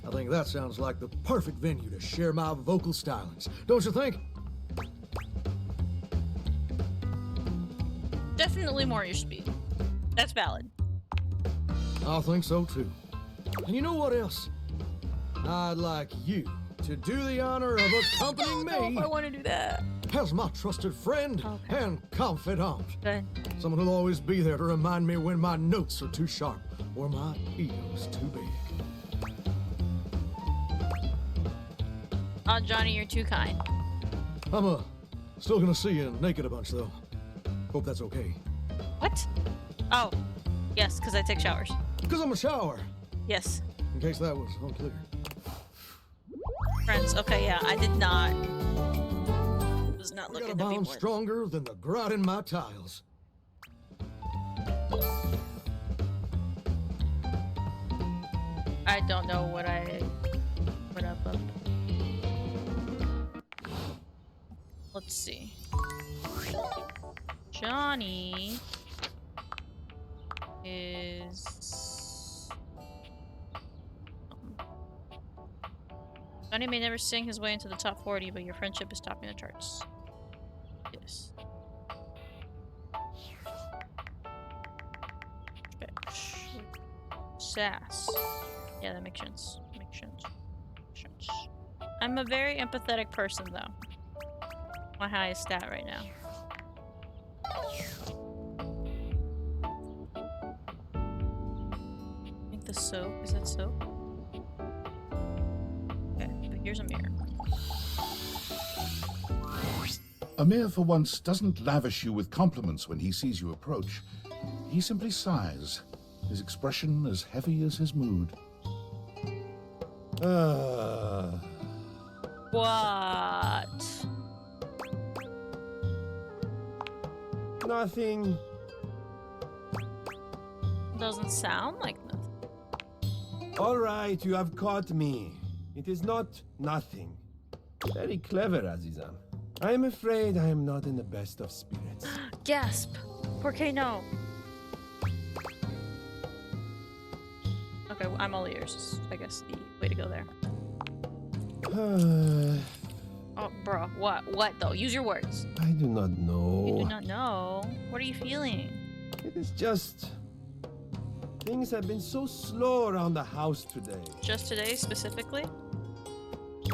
I think that sounds like the perfect venue to share my vocal stylings. Don't you think? Definitely more your speed. That's valid. I think so too. And you know what else? I'd like you to do the honor of accompanying I don't know me if I want to do that. as my trusted friend Okay. and confidant. Good. Someone who'll always be there to remind me when my notes are too sharp or my ego's too big. Oh, Johnny, you're too kind. I'm still gonna see you naked a bunch though. Hope that's okay. What? Oh, yes, because I take showers. Because I'm a shower, Yes. in case that was unclear. Friends, okay, yeah, I did not. Was not I got a looking to be bond more. stronger than the grout in my tiles. I don't know what I put up. Let's see. Johnny is Johnny may never sing his way into the top 40, but your friendship is topping the charts. Yes. Okay. Sass. Yeah, that makes sense. Makes sense. Makes sense. I'm a very empathetic person, though. My highest stat right now. I think the soap. Is that soap? Okay, but here's a mirror. Amir, for once, doesn't lavish you with compliments when he sees you approach. He simply sighs, his expression as heavy as his mood. What? Nothing. Doesn't sound like nothing. All right, you have caught me. It is not nothing. Very clever, Azizam. I am afraid I am not in the best of spirits. Gasp! Porque no? Okay, well, I'm all ears. Is, I guess the way to go there. Oh, bro, what? What though? Use your words. I do not know. You do not know. What are you feeling? It is just... Things have been so slow around the house today. Just today, specifically?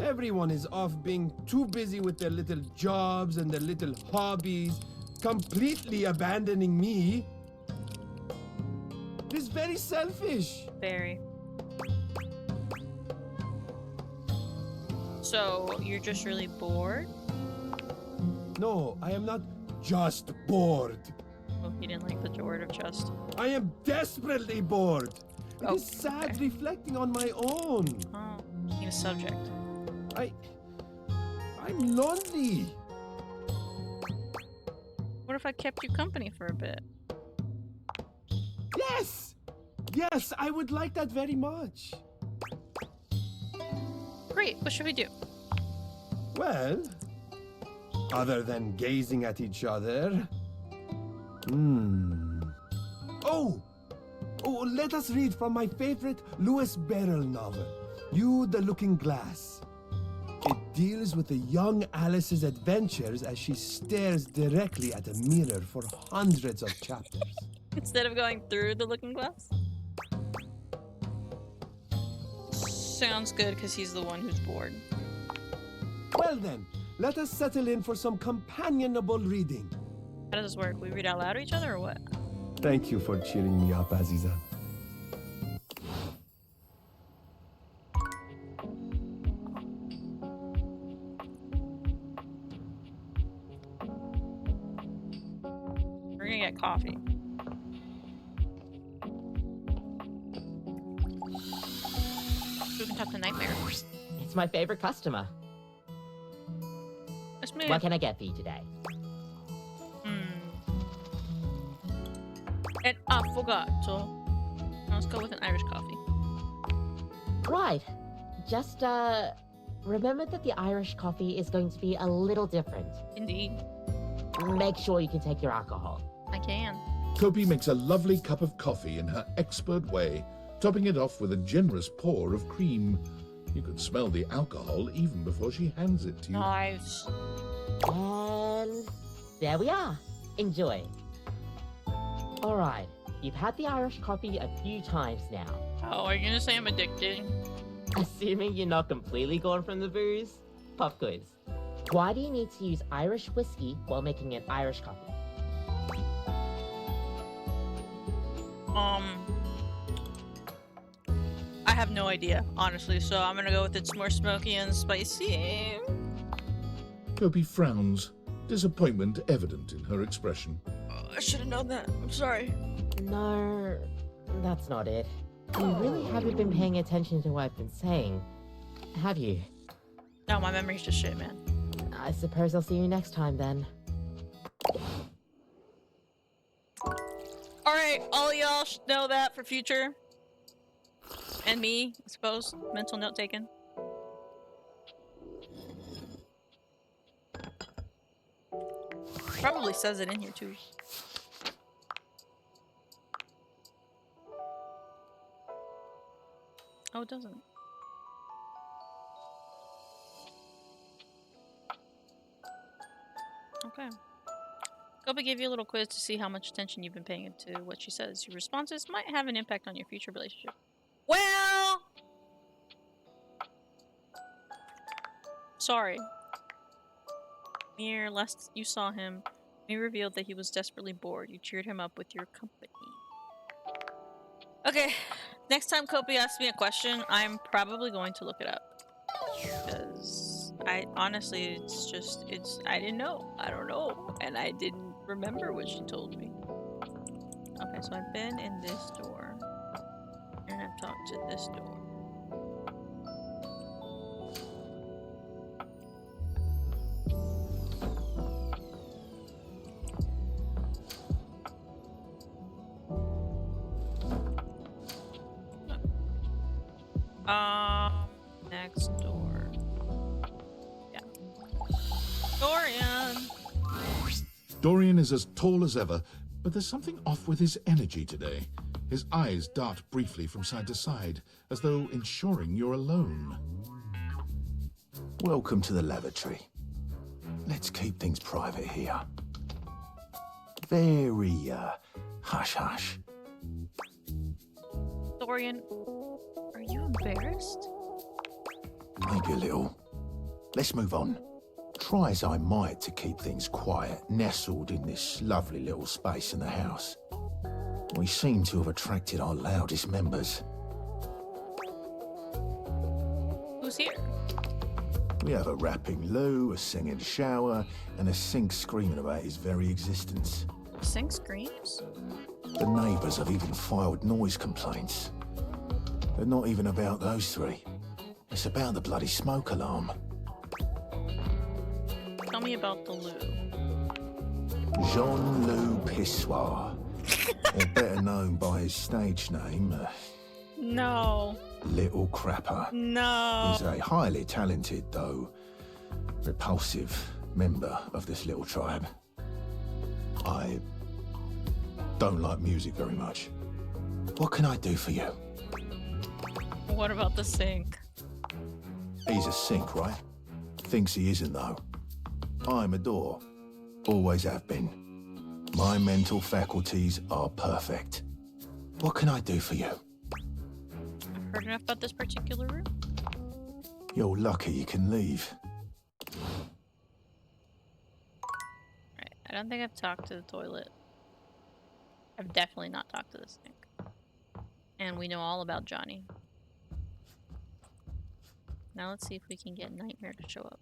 Everyone is off being too busy with their little jobs and their little hobbies, completely abandoning me. It is very selfish. Very. So, you're just really bored? No, I am not just bored. Oh, he didn't like the word of just. I am desperately bored. It Oh, is sad okay. reflecting on my own. Oh, need a subject. I'm lonely. What if I kept you company for a bit? Yes! Yes, I would like that very much. Great, what should we do? Well, other than gazing at each other... Oh! Oh, let us read from my favorite Lewis Barrel novel, You the Looking Glass. It deals with the young Alice's adventures as she stares directly at a mirror for hundreds of chapters. Instead of going through the looking glass? Sounds good, because he's the one who's bored. Well then, let us settle in for some companionable reading. How does this work? We read out loud to each other, or what? Thank you for cheering me up, Aziza. We're gonna get coffee. We can talk to Nightmare. It's my favorite customer. That's me. What can I get for you today? And I forgot, so let's go with an Irish coffee. Right. Just, remember that the Irish coffee is going to be a little different. Indeed. Make sure you can take your alcohol. I can. Kopi makes a lovely cup of coffee in her expert way, topping it off with a generous pour of cream. You could smell the alcohol even before she hands it to you. Nice. And there we are. Enjoy. All right. You've had the Irish coffee a few times now. Oh, are you gonna say I'm addicted? Assuming you're not completely gone from the booze, pop quiz. Why do you need to use Irish whiskey while making an Irish coffee? I have no idea, honestly, so I'm gonna go with it's more smoky and spicy. Kopi frowns, disappointment evident in her expression. I should have known that. I'm sorry. No, that's not it. You really haven't been paying attention to what I've been saying, have you? No, my memory's just shit, man. I suppose I'll see you next time then. Alright, all y'all should know that for future. And me, I suppose. Mental note taken. Probably says it in here too. Oh, it doesn't. Kobe gave you a little quiz to see how much attention you've been paying to what she says. Your responses might have an impact on your future relationship. Well... Sorry. Mere last you saw him, he revealed that he was desperately bored. You cheered him up with your company. Okay, next time Kobe asks me a question, I'm probably going to look it up. Because I honestly, I didn't know. I don't know. And I didn't remember what she told me. Okay, so I've been in this door. And I've talked to this door. Next door. Yeah. Dorian! Dorian is as tall as ever, but there's something off with his energy today. His eyes dart briefly from side to side, as though ensuring you're alone. Welcome to the lavatory. Let's keep things private here. Very, hush-hush. Dorian, are you embarrassed? Maybe a little. Let's move on. Try as I might to keep things quiet, nestled in this lovely little space in the house. We seem to have attracted our loudest members. Who's here? We have a rapping Lou, a singing shower, and a sink screaming about his very existence. Sink screams? The neighbours have even filed noise complaints. But not even about those three. It's about the bloody smoke alarm. Tell me about the Lou. Jean-Loup Pissoir, or better known by his stage name, No. Little Crapper. No. He's a highly talented, though repulsive member of this little tribe. I don't like music very much. What can I do for you? What about the sink? He's a sink, right? Thinks he isn't, though. I'm a door. Always have been. My mental faculties are perfect. What can I do for you? I've heard enough about this particular room. You're lucky you can leave. Right, I don't think I've talked to the toilet. I've definitely not talked to the sink. And we know all about Johnny. Now let's see if we can get Nightmare to show up.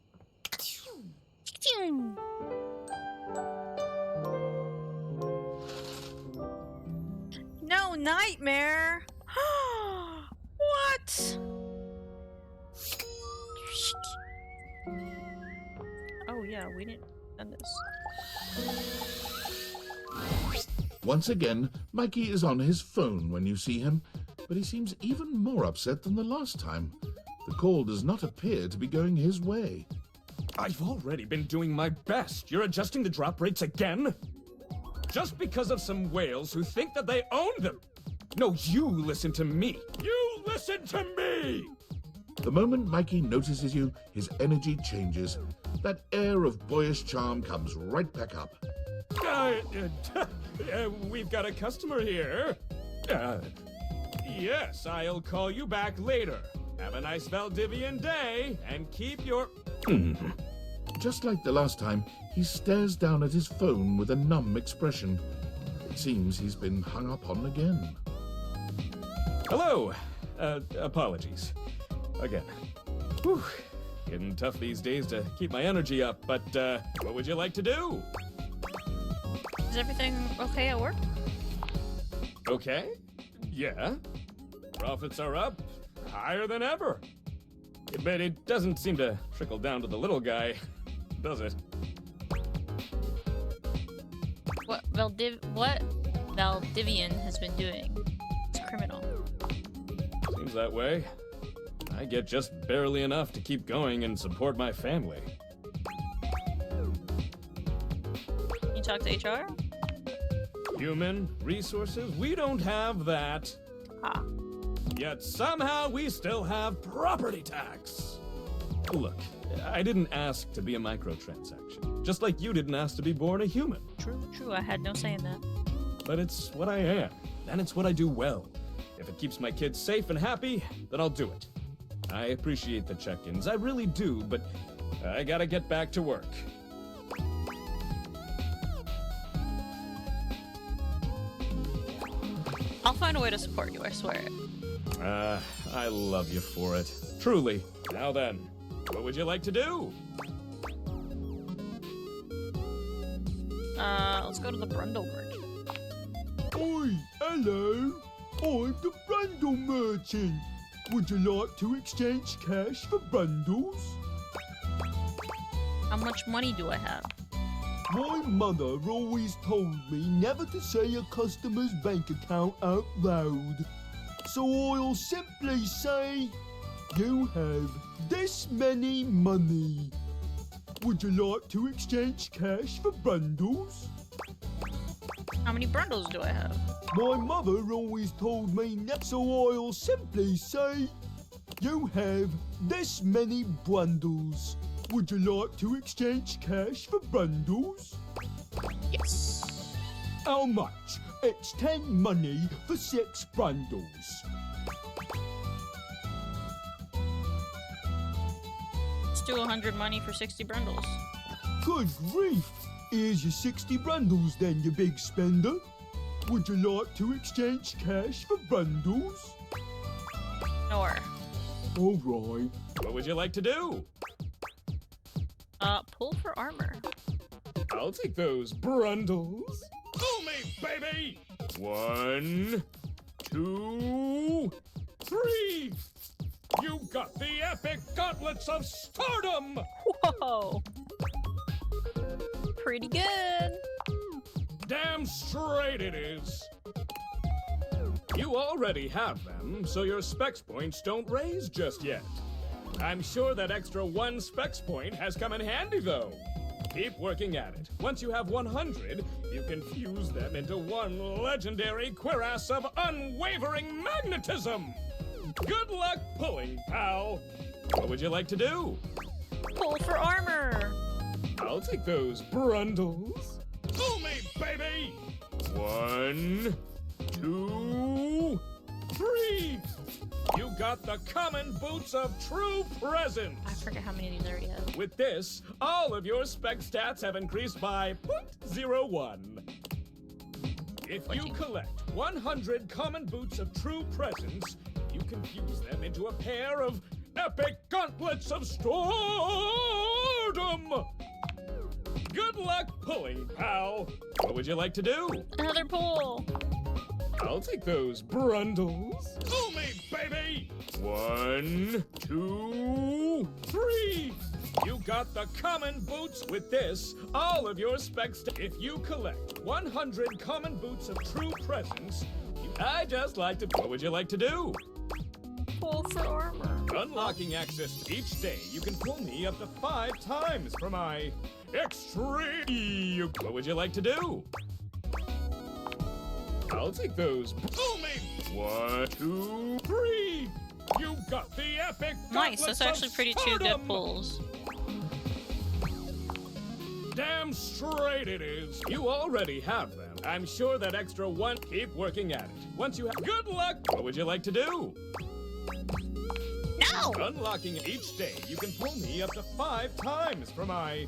No, Nightmare! What? Oh yeah, we didn't done this. Once again, Mikey is on his phone when you see him, but he seems even more upset than the last time. The call does not appear to be going his way. I've already been doing my best. You're adjusting the drop rates again? Just because of some whales who think that they own them. No, you listen to me. You listen to me! The moment Mikey notices you, his energy changes. That air of boyish charm comes right back up. We've got a customer here. Yes, I'll call you back later. Have a nice Valdivian day, and keep your... Just like the last time, he stares down at his phone with a numb expression. It seems he's been hung up on again. Hello. Apologies. Again. Whew. Getting tough these days to keep my energy up, but, what would you like to do? Is everything okay at work? Okay. Yeah. Profits are up. Higher than ever. But it doesn't seem to trickle down to the little guy, does it? What Valdivian has been doing? It's criminal. Seems that way. I get just barely enough to keep going and support my family. You talk to HR? Human resources? We don't have that. Ah. Yet somehow we still have property tax. Look, I didn't ask to be a microtransaction, just like you didn't ask to be born a human. True. I had no say in that. But it's what I am, and it's what I do well. If it keeps my kids safe and happy, then I'll do it. I appreciate the check-ins, I really do, but I gotta get back to work. I'll find a way to support you, I swear it. I love you for it. Truly. Now then, what would you like to do? Let's go to the Brundle merchant. Oi, hello. I'm the Brundle merchant. Would you like to exchange cash for bundles? How much money do I have? My mother always told me never to say a customer's bank account out loud. So I'll simply say, you have this many money. Would you like to exchange cash for bundles? How many bundles do I have? My mother always told me that, so I'll simply say, you have this many bundles. Would you like to exchange cash for bundles? Yes. How much? It's 10 money for 6 bundles. Let's do 100 money for 60 bundles. Good grief! Here's your 60 bundles then, you big spender. Would you like to exchange cash for bundles? Nor. All right. What would you like to do? Pull for armor. I'll take those brundles. Pull me, baby! 1, 2, 3! You got the epic gauntlets of stardom! Whoa! Pretty good. Damn straight it is. You already have them, so your specs points don't raise just yet. I'm sure that extra 1 specs point has come in handy, though. Keep working at it. Once you have 100, you can fuse them into one legendary cuirass of unwavering magnetism. Good luck pulling, pal. What would you like to do? Pull for armor. I'll take those brundles. Pull me, baby! 1, 2, 3! You got the common boots of true presence! I forget how many of these I already have. With this, all of your spec stats have increased by 0.01. If you 14. collect 100 common boots of true presence, you can fuse them into a pair of epic gauntlets of stardom! Good luck pulling, pal. What would you like to do? Another pull. I'll take those brundles. Pull me, baby! 1, 2, 3! You got the common boots. With this, all of your specs. If you collect 100 common boots of true presence, I just like to. What would you like to do? Pull for armor. Unlocking access each day, you can pull me up to 5 times for my extreme. What would you like to do? I'll take those. Pull me. 1, 2, 3. You got the epic. Nice. That's actually pretty 2 good pulls. Damn straight it is. You already have them. I'm sure that extra 1. Keep working at it. Once you have. Good luck. What would you like to do? No! Unlocking each day, you can pull me up to 5 times for my.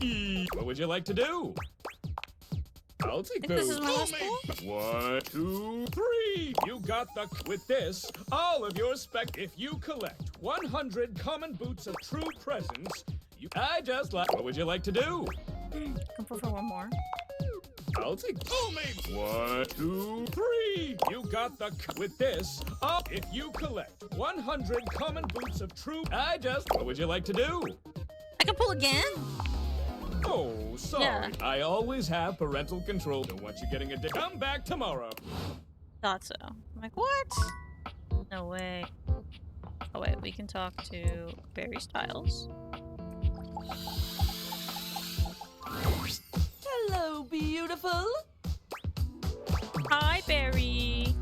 What would you like to do? I'll take those. This is my last pull? 1, 2, 3. You got the. With this, all of your spec. If you collect 100 common boots of true presence, I just like. What would you like to do? Can pull for 1 more. I'll take. Pull me. 1, 2, 3. You got the. With this, if you collect 100 common boots of true. I just. What would you like to do? I can pull again? Oh, sorry. Yeah. I always have parental control. Don't want you getting a dick. Come back tomorrow. Thought so. I'm like, what? No way. Oh wait, we can talk to Barry Styles. Hello, beautiful. Hi, Barry.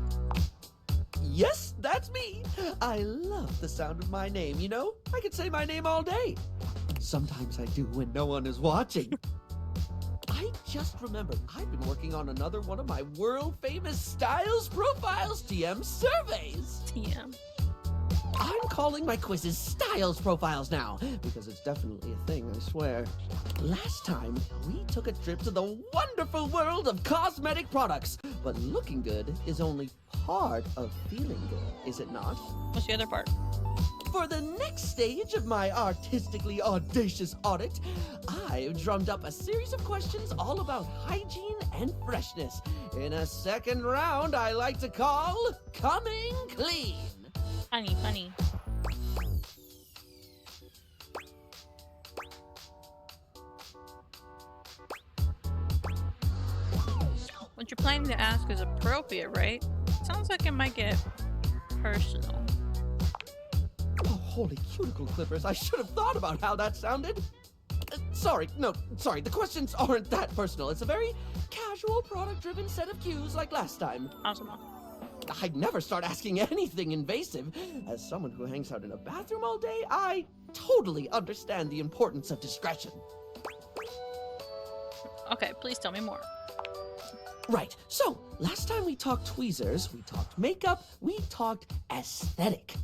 Yes, that's me. I love the sound of my name, you know? I could say my name all day. Sometimes I do when no one is watching. I just remembered I've been working on another one of my world-famous Styles Profiles TM surveys. TM. I'm calling my quizzes Styles Profiles now, because it's definitely a thing, I swear. Last time, we took a trip to the wonderful world of cosmetic products, but looking good is only part of feeling good, is it not? What's the other part? For the next stage of my artistically audacious audit, I've drummed up a series of questions all about hygiene and freshness. In a second round I like to call Coming Clean. Funny, funny. What you're planning to ask is appropriate, right? Sounds like it might get personal. Oh, holy cuticle clippers, I should have thought about how that sounded. Sorry, the questions aren't that personal. It's a very casual, product-driven set of cues like last time. Awesome. I'd never start asking anything invasive. As someone who hangs out in a bathroom all day, I totally understand the importance of discretion. Okay, please tell me more. Right, so last time we talked tweezers, we talked makeup, we talked aesthetic.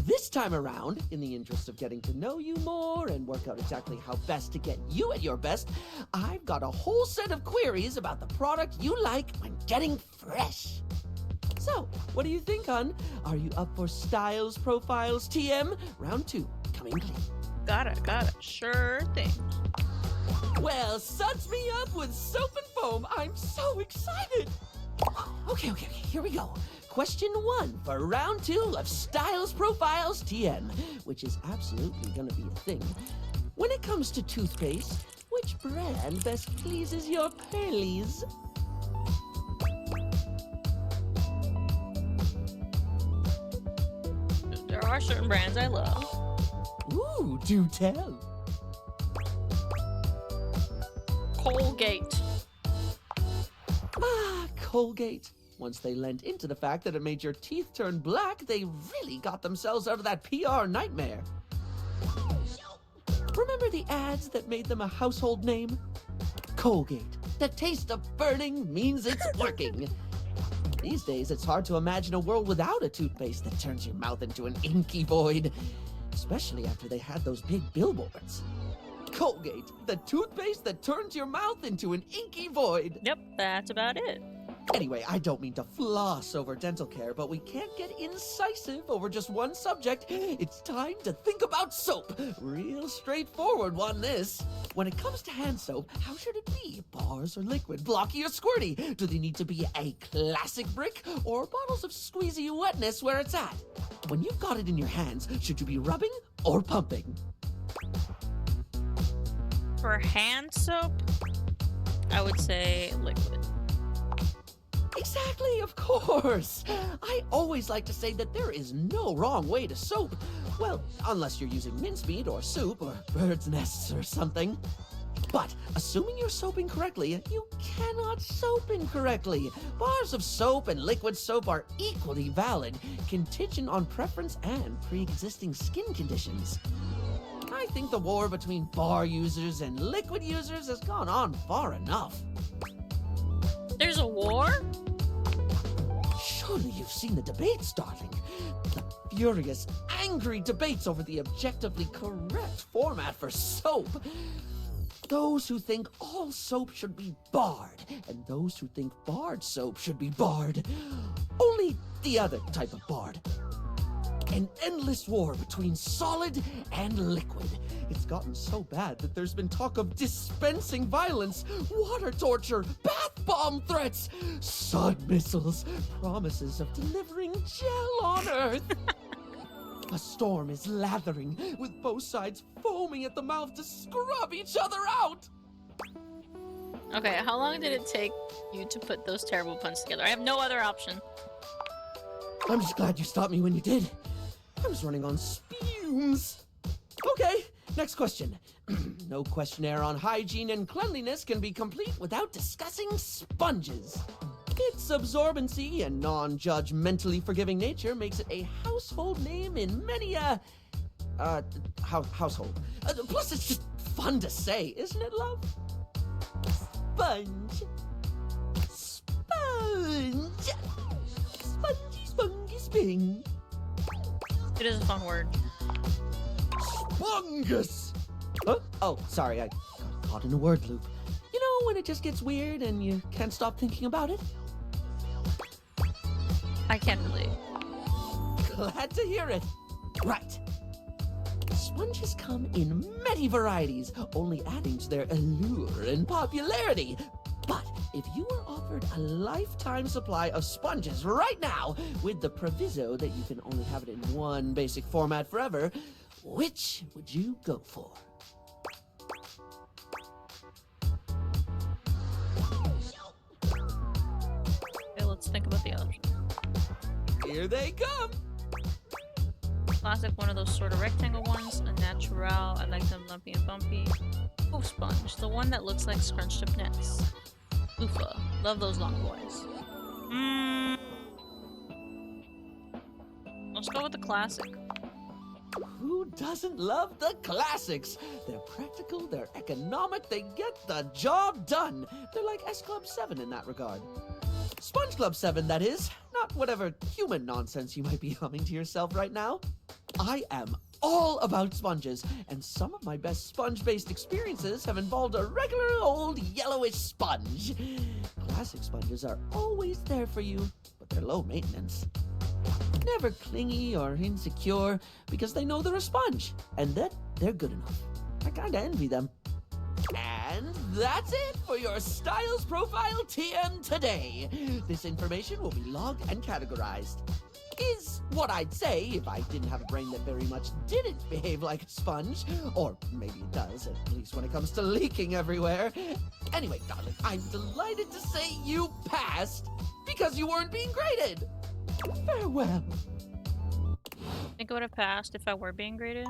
This time around, in the interest of getting to know you more and work out exactly how best to get you at your best, I've got a whole set of queries about the product you like when getting fresh. So, what do you think, hon? Are you up for Styles Profiles TM? Round 2, coming clean. Got it. Sure thing. Well, suds me up with soap and foam. I'm so excited. Okay, here we go. Question 1 for round 2 of Styles Profiles TM, which is absolutely gonna be a thing. When it comes to toothpaste, which brand best pleases your pearlies? There are certain brands I love. Ooh, do tell. Colgate. Ah, Colgate. Once they lent into the fact that it made your teeth turn black, they really got themselves out of that PR nightmare. Remember the ads that made them a household name? Colgate. The taste of burning means it's working. These days, it's hard to imagine a world without a toothpaste that turns your mouth into an inky void. Especially after they had those big billboards. Colgate, the toothpaste that turns your mouth into an inky void. Yep, that's about it. Anyway, I don't mean to floss over dental care, but we can't get incisive over just one subject. It's time to think about soap. Real straightforward one, this. When it comes to hand soap, how should it be? Bars or liquid? Blocky or squirty? Do they need to be a classic brick or bottles of squeezy wetness where it's at? When you've got it in your hands, should you be rubbing or pumping? For hand soap, I would say liquid. Exactly, of course. I always like to say that there is no wrong way to soap. Well, unless you're using mincemeat or soup or bird's nests or something. But assuming you're soaping correctly, you cannot soap incorrectly. Bars of soap and liquid soap are equally valid, contingent on preference and pre-existing skin conditions. I think the war between bar users and liquid users has gone on far enough. There's a war? Surely you've seen the debates, darling. The furious, angry debates over the objectively correct format for soap. Those who think all soap should be barred, and those who think barred soap should be barred. Only the other type of barred. An endless war between solid and liquid. It's gotten so bad that there's been talk of dispensing violence, water torture, bath bomb threats, sun missiles, promises of delivering gel on Earth. A storm is lathering, with both sides foaming at the mouth to scrub each other out. Okay, how long did it take you to put those terrible puns together? I have no other option. I'm just glad you stopped me when you did. I was running on spumes. Okay, next question. No questionnaire on hygiene and cleanliness can be complete without discussing sponges. Its absorbency and non-judgmentally forgiving nature makes it a household name in many household. Plus, it's just fun to say, isn't it, love? Sponge. Sponge. Spongy, spongy, sping. It is a fun word. Spongus. Oh, sorry, I got caught in a word loop. You know when it just gets weird and you can't stop thinking about it? I can't relate. Glad to hear it. Right. Sponges come in many varieties, only adding to their allure and popularity. But if you were offered a lifetime supply of sponges right now, with the proviso that you can only have it in one basic format forever, which would you go for? Okay, let's think about the others. Here they come. Classic, one of those sort of rectangle ones. A natural, I like them lumpy and bumpy. Poof sponge, the one that looks like scrunched up nets. Loofah, love those long boys. Let's go with the classic. Who doesn't love the classics? They're practical, they're economic, they get the job done. They're like S Club 7 in that regard. Sponge Club 7, that is. Not whatever human nonsense you might be humming to yourself right now. I am all about sponges, and some of my best sponge-based experiences have involved a regular old yellowish sponge. Classic sponges are always there for you, but they're low maintenance. Never clingy or insecure, because they know they're a sponge, and that they're good enough. I kinda envy them. And that's it for your Styles Profile TM today. This information will be logged and categorized. Is what I'd say if I didn't have a brain that very much didn't behave like a sponge. Or maybe it does, at least when it comes to leaking everywhere. Anyway, darling, I'm delighted to say you passed because you weren't being graded. Farewell. I think I would have passed if I were being graded.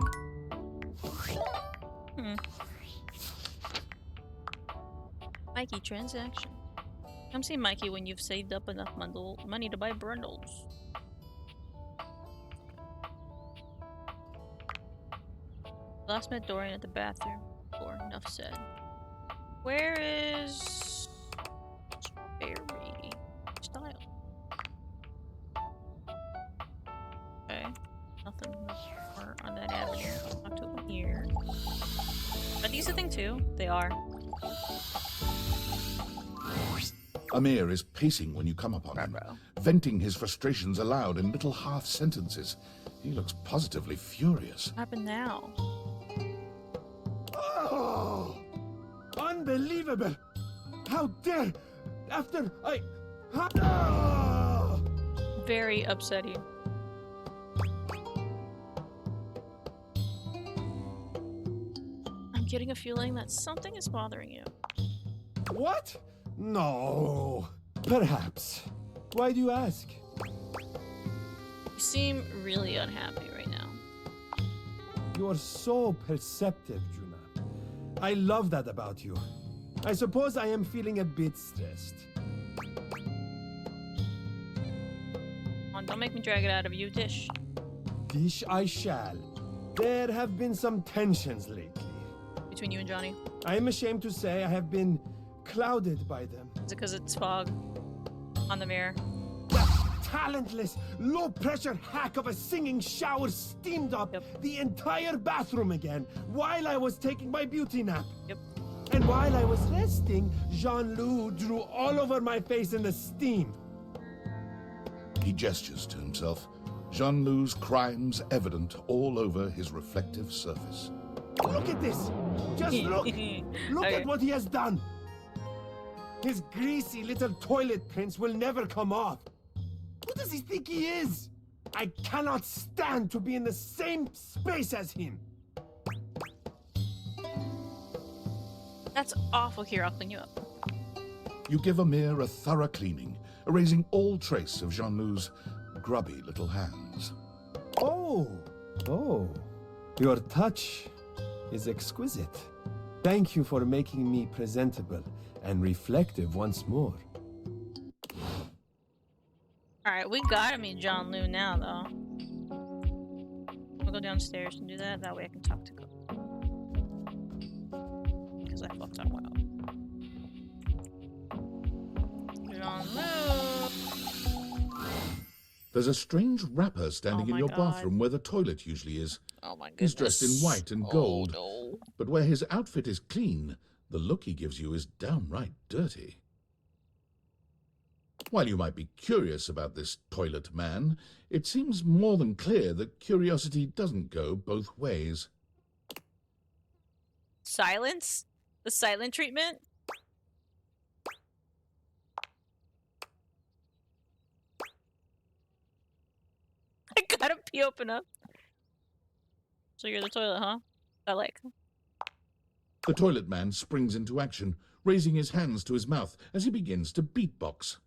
Mikey transaction. Come see Mikey when you've saved up enough money to buy bundles. Last met Dorian at the bathroom. Or enough said. Where is Berry Style? Okay. Nothing more on that avenue. Talk to him here. Are these a thing too? They are. Amir is pacing when you come upon him, venting his frustrations aloud in little half-sentences. He looks positively furious. What happened now? Oh! Unbelievable! How dare! After I... Very upsetting. I'm getting a feeling that something is bothering you. What? No. Perhaps. Why do you ask? You seem really unhappy right now. You are so perceptive, Juna. I love that about you. I suppose I am feeling a bit stressed. Come on, don't make me drag it out of you, Dish. Dish I shall. There have been some tensions lately. Between you and Johnny. I am ashamed to say I have been clouded by them. Is it because it's fog on the mirror? That talentless, low-pressure hack of a singing shower steamed up the entire bathroom again while I was taking my beauty nap. Yep. And while I was resting, Jean-Loup drew all over my face in the steam. He gestures to himself, Jean-Loup's crimes evident all over his reflective surface. Look at this! Just look! Look at what he has done! His greasy little toilet prints will never come off. Who does he think he is? I cannot stand to be in the same space as him. That's awful. Here, I'll clean you up. You give Amir a thorough cleaning, erasing all trace of Jean-Loup's grubby little hands. Oh, your touch is exquisite. Thank you for making me presentable and reflective once more. Alright, we gotta meet John Liu now, though. I'll go downstairs and do that. That way I can talk to Coco. Because I fucked up well. John Liu! There's a strange rapper standing in your God. bathroom where the toilet usually is. Oh my goodness. He's dressed in white and gold, Oh, no. but where his outfit is clean, the look he gives you is downright dirty. While you might be curious about this toilet man, it seems more than clear that curiosity doesn't go both ways. Silence? The silent treatment? I gotta pee open up. So you're the toilet, huh? I like. The toilet man springs into action, raising his hands to his mouth as he begins to beatbox.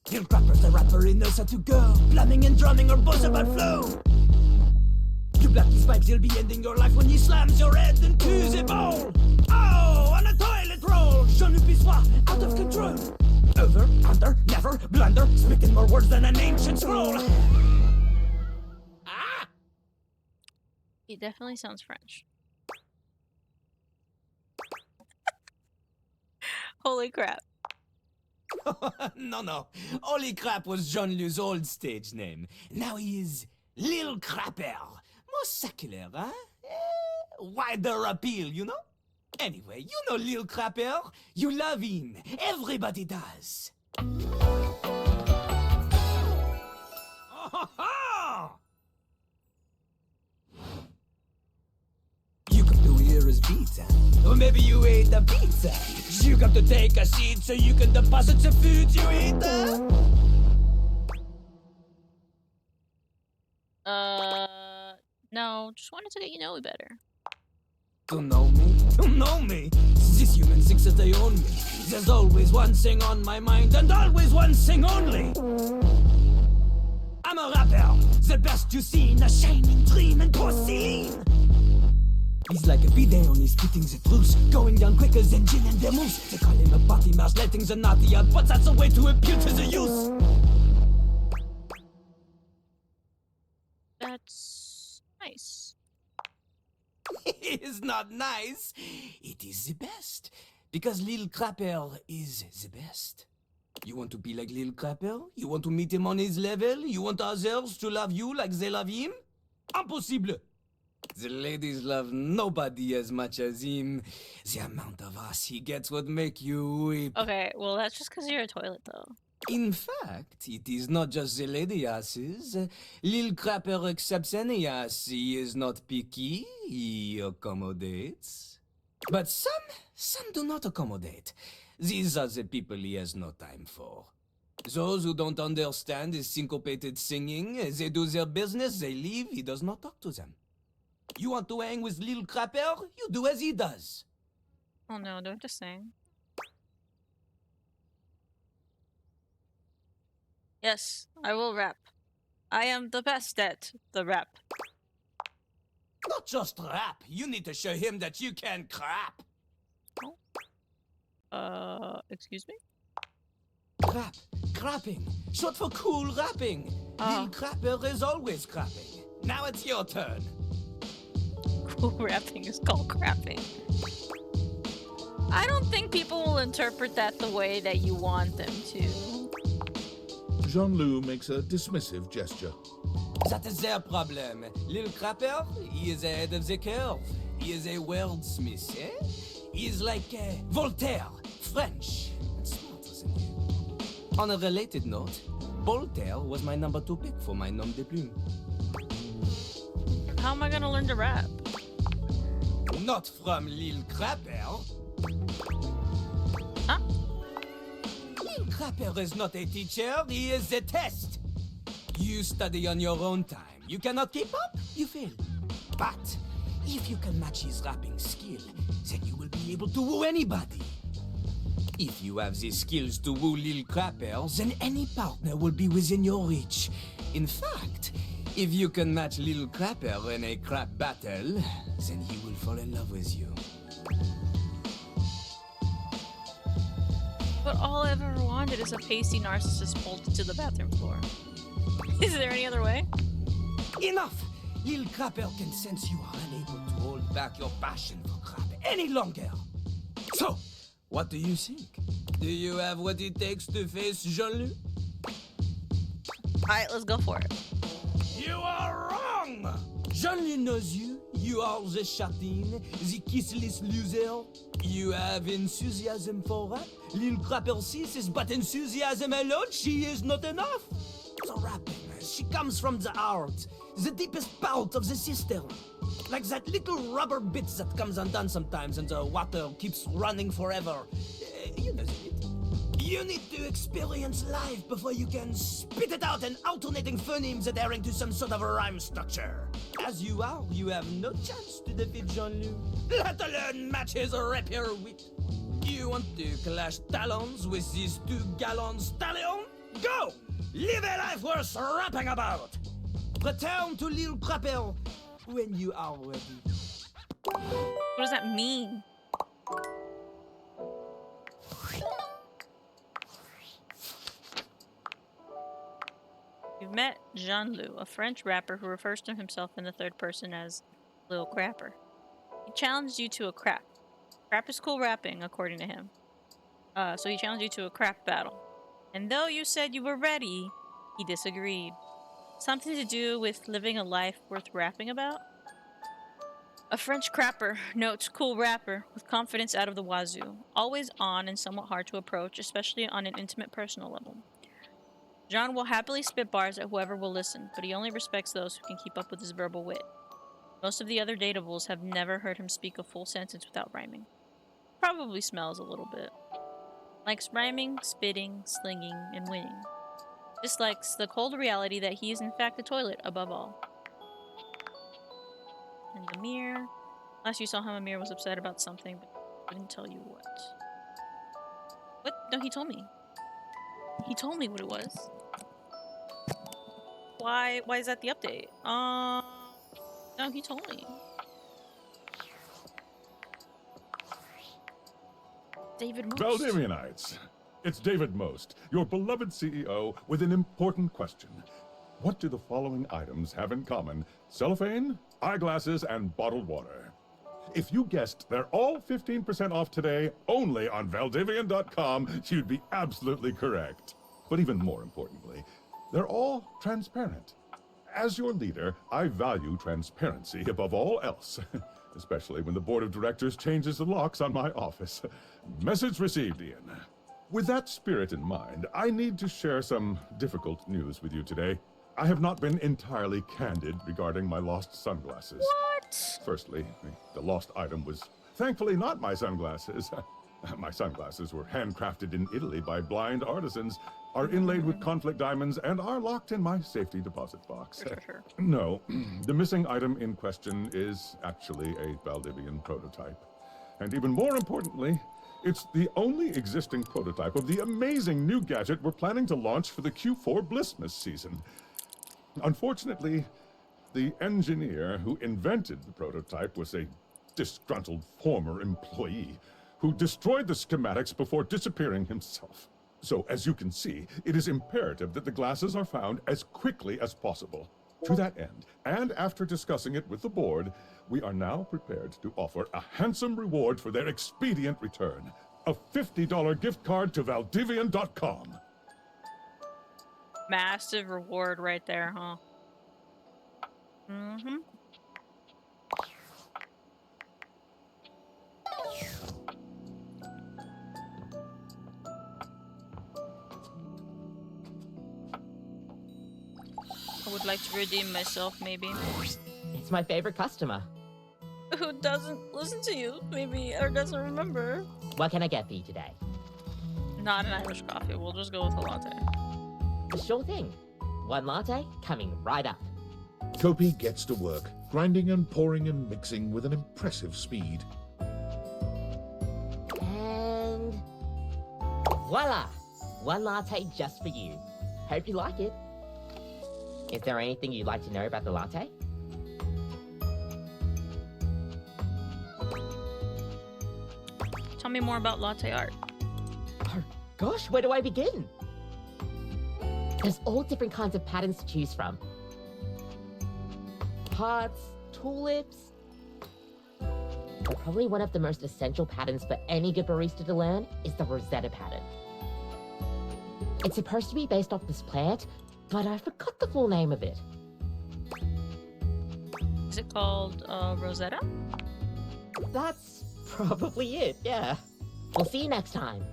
Your rapper's a rapper, he knows how to go. Plumbing and drumming or both about flow. You block his pipes, he'll be ending your life when he slams your head into the bowl. Oh, on a toilet roll, je ne puis pas, out of control. Over, under, never, blunder, spitting more words than an ancient scroll. Ah! He definitely sounds French. Holy crap. No. Holy Crap was John Liu's old stage name. Now he is Lil Crapper. More secular, huh? Wider appeal, you know? Anyway, you know Lil Crapper. You love him. Everybody does. You come to hear his pizza. Or maybe you ate the pizza. You come to take a seat so you can deposit the food you eat. No, just wanted to get you know better. To know me? To know me? This human thinks that they own me. There's always one thing on my mind and always one thing only. I'm a rapper, the best you seen, a shining dream and porcelain. He's like a bidet, only spitting the truth, going down quicker than gin and vermouth. They call him a party mouse, letting the naughty out, but that's a way to appeal to the youth. That's nice. It is not nice. It is the best. Because Lil Crapper is the best. You want to be like Lil Crapper? You want to meet him on his level? You want others to love you like they love him? Impossible. The ladies love nobody as much as him. The amount of ass he gets would make you weep. Okay, well that's just because you're a toilet though. In fact, it is not just the lady asses. Lil Crapper accepts any ass. He is not picky. He accommodates. But some do not accommodate. These are the people he has no time for. Those who don't understand his syncopated singing, they do their business, they leave, he does not talk to them. You want to hang with Lil Crapper? You do as he does. Oh no, don't just sing. Yes, I will rap. I am the best at the rap. Not just rap. You need to show him that you can crap. Excuse me? Crap. Crapping. Short for cool rapping. Lil Crapper is always crapping. Now it's your turn. Cool rapping is called crapping. I don't think people will interpret that the way that you want them to. Jean-Loup makes a dismissive gesture. That is their problem. Lil Crapper, he is ahead of the curve. He is a wordsmith, eh? He is like Voltaire, French, and smarter than you. On a related note, Voltaire was my number 2 pick for my nom de plume. How am I gonna learn to rap? Not from Lil Crapper. Huh? Lil Crapper is not a teacher, he is a test. You study on your own time. You cannot keep up, you fail. But if you can match his rapping skill, then you will be able to woo anybody. If you have the skills to woo Lil Crapper, then any partner will be within your reach. In fact, if you can match Lil Crapper in a crap battle, then he will fall in love with you. But all I've ever wanted is a pasty narcissist bolted to the bathroom floor. Is there any other way? Enough! Lil Crapper can sense you are unable to hold back your passion for crap any longer. So, what do you think? Do you have what it takes to face Jean-Luc? Alright, let's go for it. You are wrong! Jean-Luc knows you. You are the Chartine, the kissless loser. You have enthusiasm for rap. Lil Crapper sees is but enthusiasm alone. She is not enough. The rapping, she comes from the heart, the deepest part of the system. Like that little rubber bit that comes undone sometimes and the water keeps running forever. You know the bit. You need to experience life before you can spit it out in alternating phonemes adhering to some sort of a rhyme structure. As you are, you have no chance to defeat Jean-Luc, let alone match his rapier wit. You want to clash talons with these 2 gallon stallion? Go! Live a life worth rapping about! Return to Lil Crapper when you are ready. What does that mean? You've met Jean-Luc, a French rapper who refers to himself in the third person as Lil Crapper. He challenged you to a crap. Crap is cool rapping, according to him. So he challenged you to a crap battle. And though you said you were ready, he disagreed. Something to do with living a life worth rapping about? A French crapper notes cool rapper with confidence out of the wazoo. Always on and somewhat hard to approach, especially on an intimate personal level. John will happily spit bars at whoever will listen, but he only respects those who can keep up with his verbal wit. Most of the other datables have never heard him speak a full sentence without rhyming. Probably smells a little bit. Likes rhyming, spitting, slinging, and winning. Dislikes the cold reality that he is in fact a toilet above all. And Amir. Last you saw him, Amir was upset about something, but didn't tell you what. What? No, he told me. He told me what it was. Why is that the update? No, he told me. David Most. Valdivianites, it's David Most, your beloved CEO, with an important question. What do the following items have in common? Cellophane, eyeglasses, and bottled water. If you guessed they're all 15% off today, only on Valdivian.com, you'd be absolutely correct. But even more importantly, they're all transparent. As your leader, I value transparency above all else, especially when the board of directors changes the locks on my office. Message received, Ian. With that spirit in mind, I need to share some difficult news with you today. I have not been entirely candid regarding my lost sunglasses. What? Firstly, the lost item was thankfully not my sunglasses. My sunglasses were handcrafted in Italy by blind artisans, are inlaid with conflict diamonds, and are locked in my safety deposit box. Sure. No, the missing item in question is actually a Valdivian prototype. And even more importantly, it's the only existing prototype of the amazing new gadget we're planning to launch for the Q4 Blissmas season. Unfortunately, the engineer who invented the prototype was a disgruntled former employee who destroyed the schematics before disappearing himself. So, as you can see, it is imperative that the glasses are found as quickly as possible. To that end, and after discussing it with the board, we are now prepared to offer a handsome reward for their expedient return. A $50 gift card to Valdivian.com. Massive reward right there, huh? Mm-hmm. I would like to redeem myself, maybe. It's my favorite customer. Who doesn't listen to you, maybe, or doesn't remember. What can I get for you today? Not an Irish coffee. We'll just go with a latte. Sure thing. One latte coming right up. Kopi gets to work, grinding and pouring and mixing with an impressive speed. And voila! One latte just for you. Hope you like it. Is there anything you'd like to know about the latte? Tell me more about latte art. Gosh, where do I begin? There's all different kinds of patterns to choose from. Hearts, tulips. But probably one of the most essential patterns for any good barista to learn is the Rosetta pattern. It's supposed to be based off this plant, but I forgot the full name of it. Is it called Rosetta? That's probably it, yeah. We'll see you next time.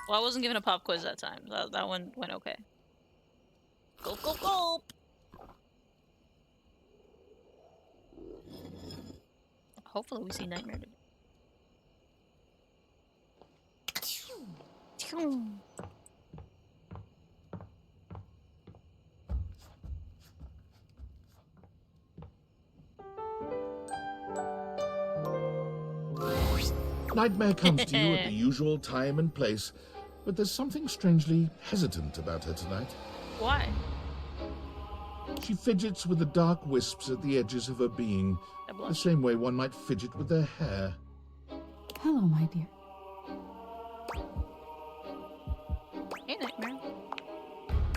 Well, I wasn't given a pop quiz that time. That one went okay. Go, go, go! Hopefully we see Nightmare today. Nightmare comes to you at the usual time and place, but there's something strangely hesitant about her tonight. Why? She fidgets with the dark wisps at the edges of her being, the same way one might fidget with their hair. Hello, my dear. Hey, Nightmare.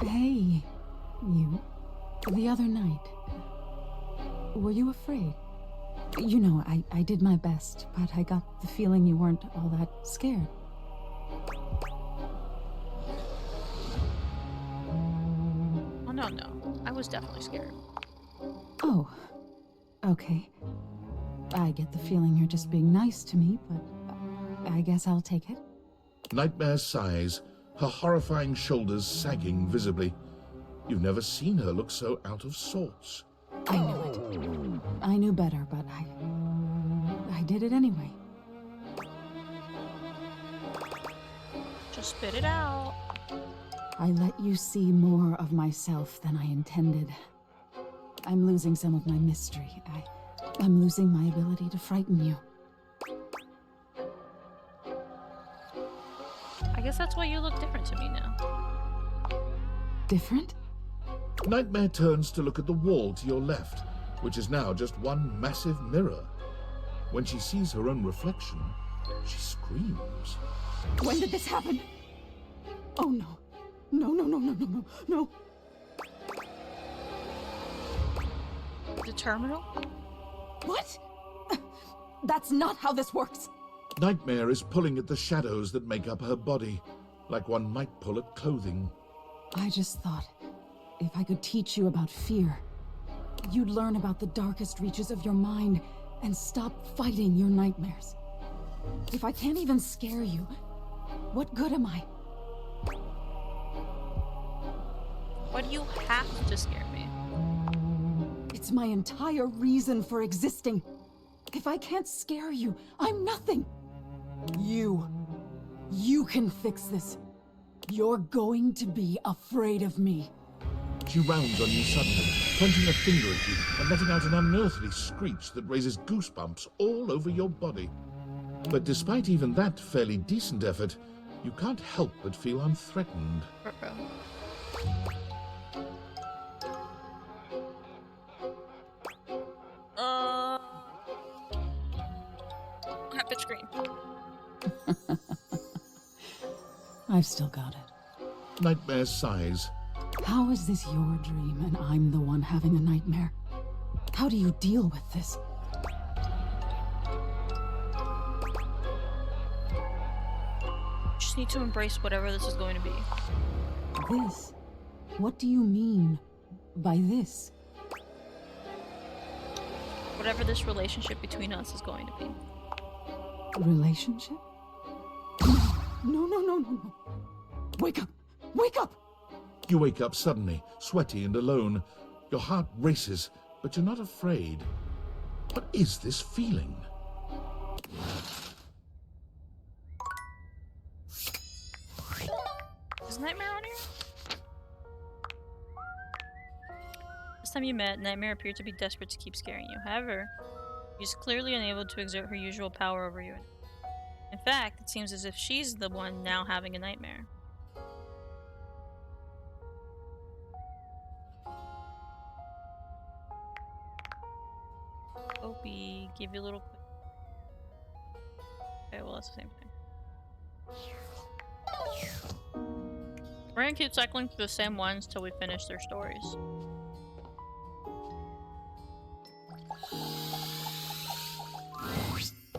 Hey, you. The other night. Were you afraid? You know, I did my best, but I got the feeling you weren't all that scared. Oh, no. I was definitely scared. Oh, okay. I get the feeling you're just being nice to me, but I guess I'll take it. Nightmare sighs, her horrifying shoulders sagging visibly. You've never seen her look so out of sorts. I knew it. I knew better, but I did it anyway. Just spit it out. I let you see more of myself than I intended. I'm losing some of my mystery. I'm losing my ability to frighten you. I guess that's why you look different to me now. Different? Nightmare turns to look at the wall to your left, which is now just one massive mirror. When she sees her own reflection, she screams. When did this happen? Oh no. No. The terminal? What? That's not how this works. Nightmare is pulling at the shadows that make up her body, like one might pull at clothing. I just thought, if I could teach you about fear, you'd learn about the darkest reaches of your mind and stop fighting your nightmares. If I can't even scare you, what good am I? Why do you have to scare me? It's my entire reason for existing. If I can't scare you, I'm nothing. You can fix this. You're going to be afraid of me. She rounds on you suddenly, pointing a finger at you and letting out an unearthly screech that raises goosebumps all over your body. But despite even that fairly decent effort, you can't help but feel unthreatened. Rapid screen. I've still got it. Nightmare sighs. How is this your dream and I'm the one having a nightmare? How do you deal with this? Just need to embrace whatever this is going to be. This? What do you mean by this? Whatever this relationship between us is going to be. Relationship? No. Wake up! Wake up! You wake up suddenly, sweaty and alone. Your heart races, but you're not afraid. What is this feeling? Is Nightmare on here? Last time you met, Nightmare appeared to be desperate to keep scaring you. However, she's clearly unable to exert her usual power over you. In fact, it seems as if she's the one now having a nightmare. Opie, give you a little quick. Okay, well, that's the same thing. We're gonna keep cycling through the same ones till we finish their stories.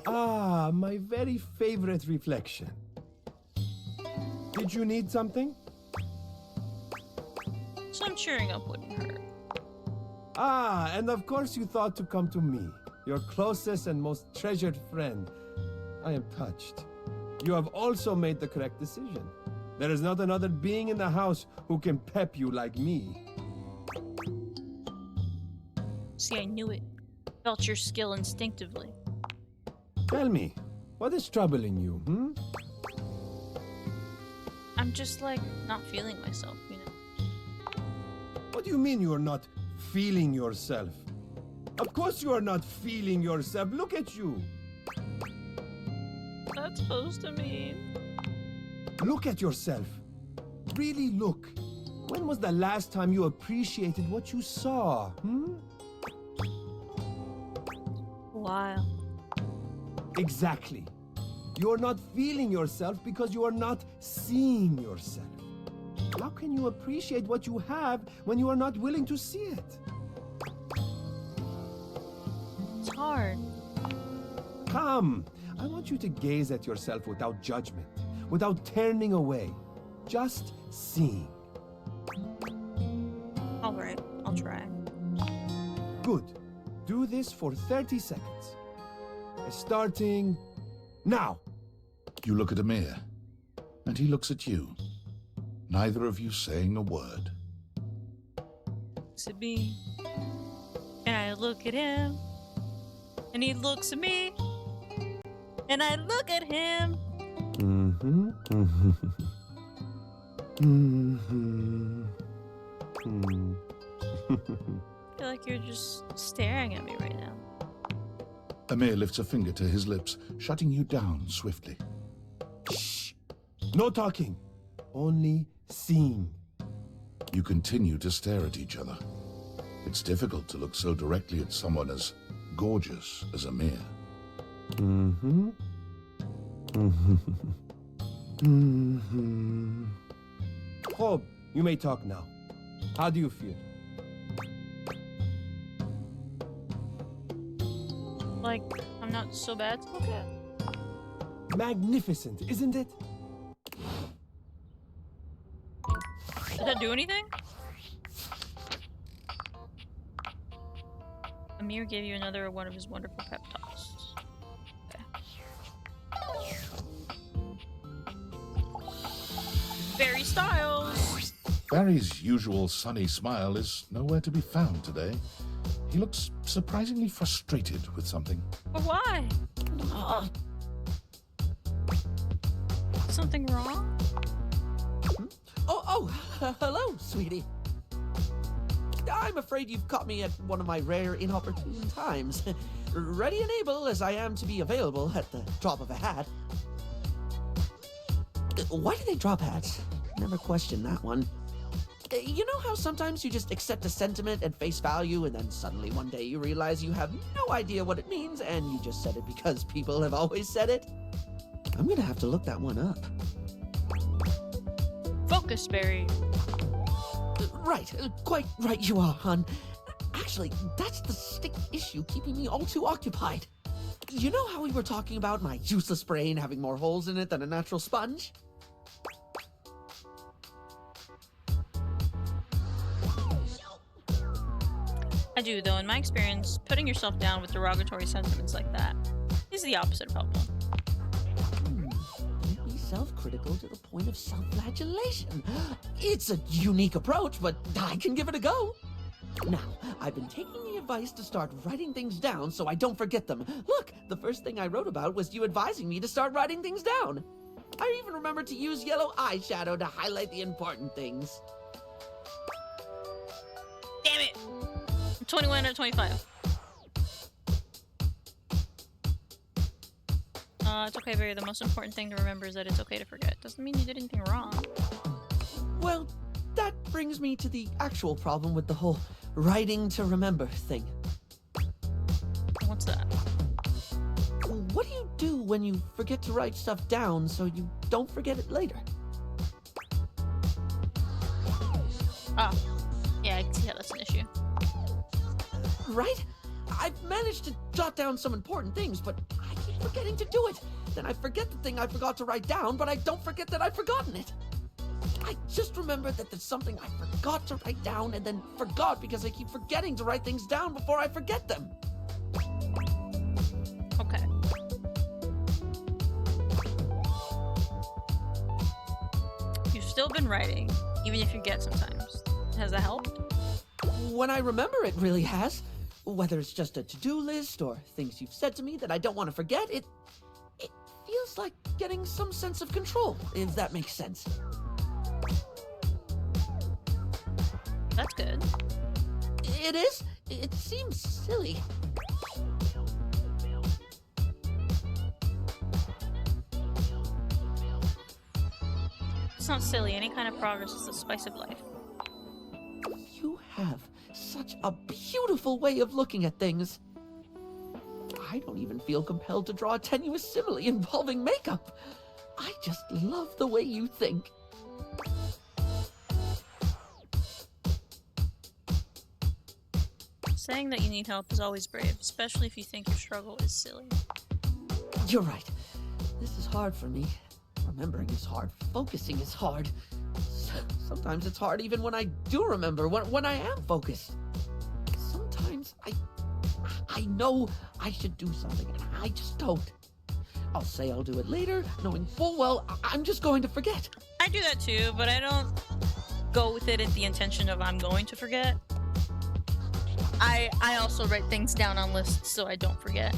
Ah, my very favorite reflection. Did you need something? Some cheering up wouldn't hurt. Ah, and of course you thought to come to me, your closest and most treasured friend. I am touched. You have also made the correct decision. There is not another being in the house who can pep you like me. See, I knew it. Felt your skill instinctively. Tell me, what is troubling you, hmm? I'm just like not feeling myself, you know. What do you mean you are not feeling yourself? Of course you are not feeling yourself. Look at you. What's that supposed to mean? Look at yourself. Really look. When was the last time you appreciated what you saw, hmm? Wow. Exactly. You are not feeling yourself because you are not seeing yourself. How can you appreciate what you have when you are not willing to see it? It's hard. Come, I want you to gaze at yourself without judgment, without turning away, just seeing. All right, I'll try. Good. Do this for 30 seconds. Starting now. You look at Amir, and he looks at you. Neither of you saying a word. Looks at me, and I look at him, and he looks at me, and I look at him. Mm-hmm. Mm-hmm. Mm-hmm. I feel like you're just staring at me right now. Amir lifts a finger to his lips, shutting you down swiftly. Shh! No talking. Only seeing. You continue to stare at each other. It's difficult to look so directly at someone as gorgeous as Amir. Mm-hmm. Mm-hmm. Mm-hmm. Hope, you may talk now. How do you feel? Like, I'm not so bad to look at. Magnificent, isn't it? Did that do anything? Amir gave you another one of his wonderful pep talks. Okay. Barry Styles! Barry's usual sunny smile is nowhere to be found today. He looks surprisingly frustrated with something. But why? Something wrong? Hello, sweetie. I'm afraid you've caught me at one of my rare inopportune times. Ready and able as I am to be available at the drop of a hat. Why do they drop hats? Never questioned that one. You know how sometimes you just accept a sentiment at face value and then suddenly one day you realize you have no idea what it means and you just said it because people have always said it? I'm gonna have to look that one up. Focus, Barry. Right, quite right you are, hon. Actually, that's the distinct issue keeping me all too occupied. You know how we were talking about my useless brain having more holes in it than a natural sponge? I do, though. In my experience, putting yourself down with derogatory sentiments like that is the opposite of helpful. Don't be self-critical to the point of self-flagellation. It's a unique approach, but I can give it a go. Now, I've been taking the advice to start writing things down so I don't forget them. Look, the first thing I wrote about was you advising me to start writing things down. I even remembered to use yellow eyeshadow to highlight the important things. Damn it! 21 out of 25. It's okay, Barry. The most important thing to remember is that it's okay to forget. Doesn't mean you did anything wrong. Well, that brings me to the actual problem with the whole writing to remember thing. What's that? What do you do when you forget to write stuff down so you don't forget it later. Oh. Yeah, I can see how that's an issue. Right? I've managed to jot down some important things, but I keep forgetting to do it. Then I forget the thing I forgot to write down, but I don't forget that I've forgotten it. I just remembered that there's something I forgot to write down and then forgot because I keep forgetting to write things down before I forget them. Okay. You've still been writing, even if you forget sometimes. Has that helped? When I remember, it really has. Whether it's just a to-do list or things you've said to me that I don't want to forget, it feels like getting some sense of control, if that makes sense. That's good. It is? It seems silly. It's not silly. Any kind of progress is the spice of life. You have such a beautiful way of looking at things. I don't even feel compelled to draw a tenuous simile involving makeup. I just love the way you think. Saying that you need help is always brave, especially if you think your struggle is silly. You're right. This is hard for me. Remembering is hard. Focusing is hard. Sometimes it's hard even when I do remember, when I am focused. Sometimes I know I should do something, and I just don't. I'll say I'll do it later, knowing full well I'm just going to forget. I do that too, but I don't go with it at the intention of I'm going to forget. I also write things down on lists so I don't forget.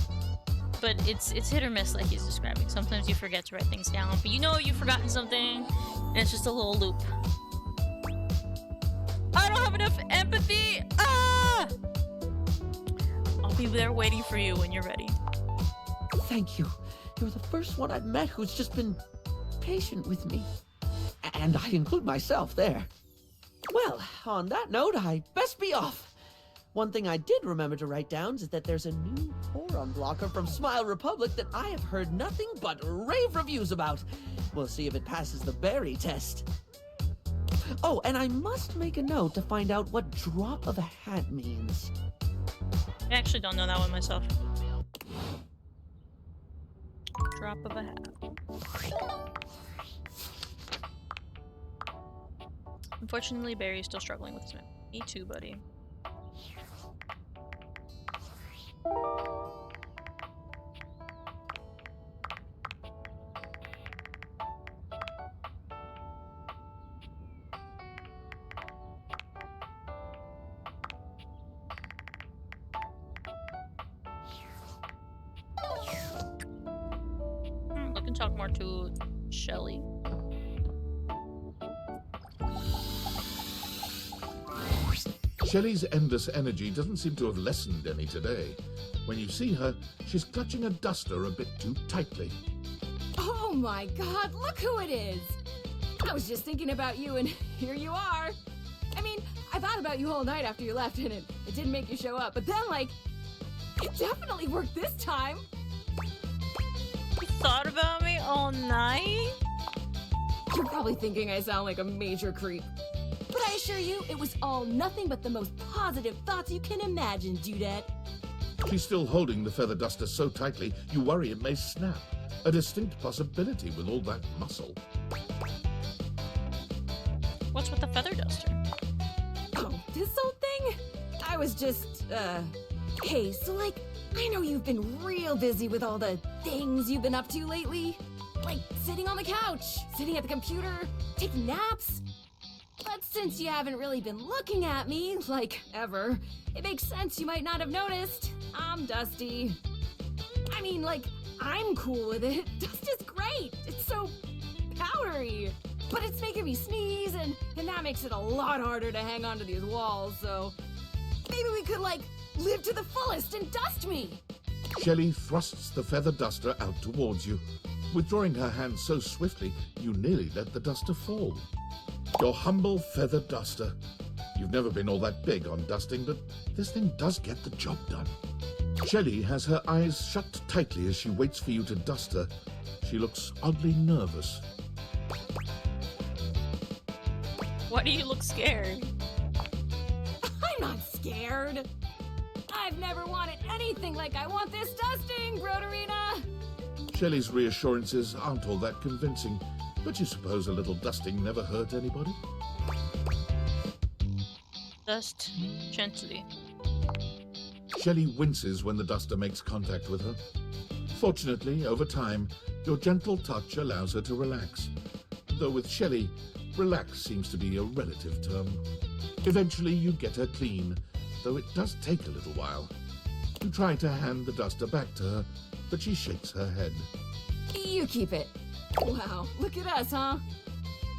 But it's hit or miss like he's describing. Sometimes you forget to write things down, but you know you've forgotten something, and it's just a little loop. I don't have enough empathy! Ah! I'll be there waiting for you when you're ready. Thank you. You're the first one I've met who's just been patient with me. And I include myself there. Well, on that note, I best be off. One thing I did remember to write down is that there's a new forum blocker from Smile Republic that I have heard nothing but rave reviews about. We'll see if it passes the berry test. Oh, and I must make a note to find out what drop of a hat means. I actually don't know that one myself. Drop of a hat. Unfortunately, Barry's still struggling with his memory. Me too, buddy. We can talk more to Shelly. Shelley's endless energy doesn't seem to have lessened any today. When you see her, she's clutching a duster a bit too tightly. Oh my god, look who it is! I was just thinking about you, and here you are. I mean, I thought about you all night after you left, and it didn't make you show up, but then, like, it definitely worked this time. You thought about me all night? You're probably thinking I sound like a major creep. But I assure you, it was all nothing but the most positive thoughts you can imagine, Dudette. She's still holding the feather duster so tightly, you worry it may snap. A distinct possibility with all that muscle. What's with the feather duster? Oh, this whole thing? I was just, hey, so like, I know you've been real busy with all the things you've been up to lately. Like sitting on the couch, sitting at the computer, taking naps. But since you haven't really been looking at me, like, ever, it makes sense you might not have noticed. I'm dusty. I mean, like, I'm cool with it. Dust is great. It's so powdery. But it's making me sneeze, and that makes it a lot harder to hang onto these walls, so maybe we could, like, live to the fullest and dust me. Shelley thrusts the feather duster out towards you. Withdrawing her hand so swiftly, you nearly let the duster fall. Your humble feather duster. You've never been all that big on dusting, but this thing does get the job done. Shelley has her eyes shut tightly as she waits for you to dust her. She looks oddly nervous. Why do you look scared? I'm not scared. I've never wanted anything like I want this dusting, Broderina. Shelley's reassurances aren't all that convincing, but you suppose a little dusting never hurt anybody? Dust gently. Shelley winces when the duster makes contact with her. Fortunately, over time, your gentle touch allows her to relax. Though with Shelley, relax seems to be a relative term. Eventually, you get her clean, though it does take a little while. You try to hand the duster back to her, but she shakes her head. You keep it. Wow, look at us, huh?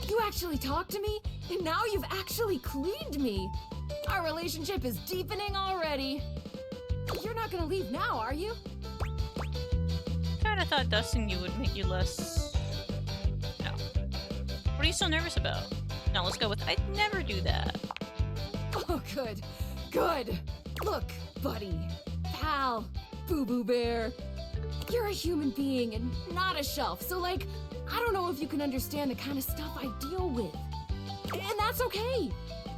You actually talked to me, and now you've actually cleaned me. Our relationship is deepening already. You're not gonna leave now, are you? Kinda thought dusting you would make you less... No. What are you so nervous about? Now let's go with I'd never do that. Oh, good. Good. Look, buddy, pal, boo-boo bear. You're a human being and not a shelf, so like, I don't know if you can understand the kind of stuff I deal with. And that's okay.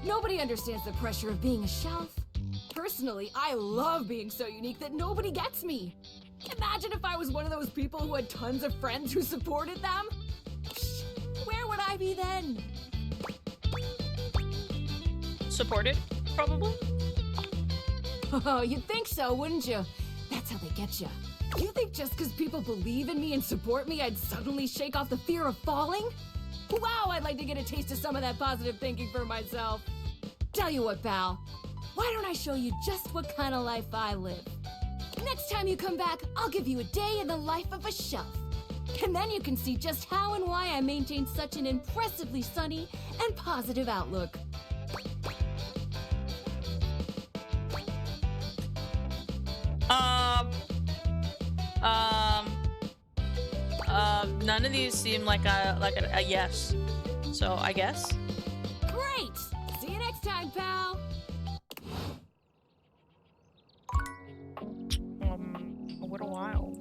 Nobody understands the pressure of being a shelf. Personally, I love being so unique that nobody gets me. Imagine if I was one of those people who had tons of friends who supported them. Where would I be then? Supported, probably? Oh, you'd think so, wouldn't you? That's how they get you. You think just because people believe in me and support me, I'd suddenly shake off the fear of falling? Wow, I'd like to get a taste of some of that positive thinking for myself. Tell you what, pal. Why don't I show you just what kind of life I live? Next time you come back, I'll give you a day in the life of a shelf. And then you can see just how and why I maintain such an impressively sunny and positive outlook. None of these seem like a yes. So I guess. Great! See you next time, pal! What a while.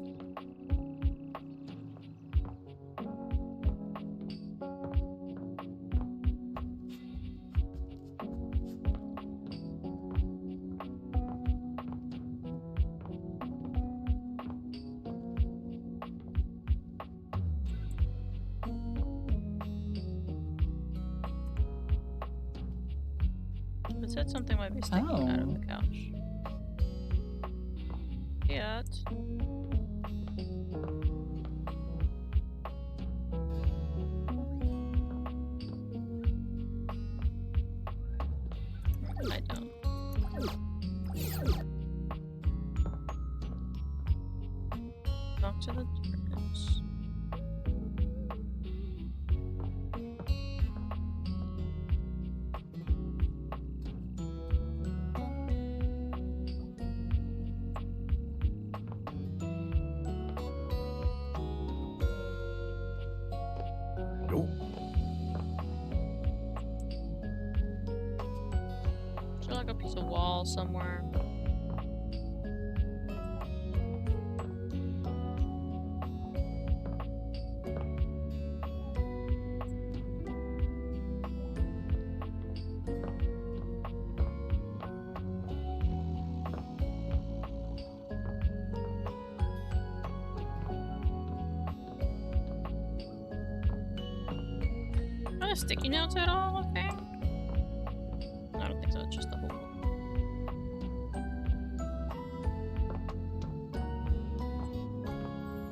It said something might be sticking out of the couch. Yet. I don't. Talk to the darkness. Is there like a piece of wall somewhere? Are there sticky notes at all? Okay. I don't think so, it's just the whole.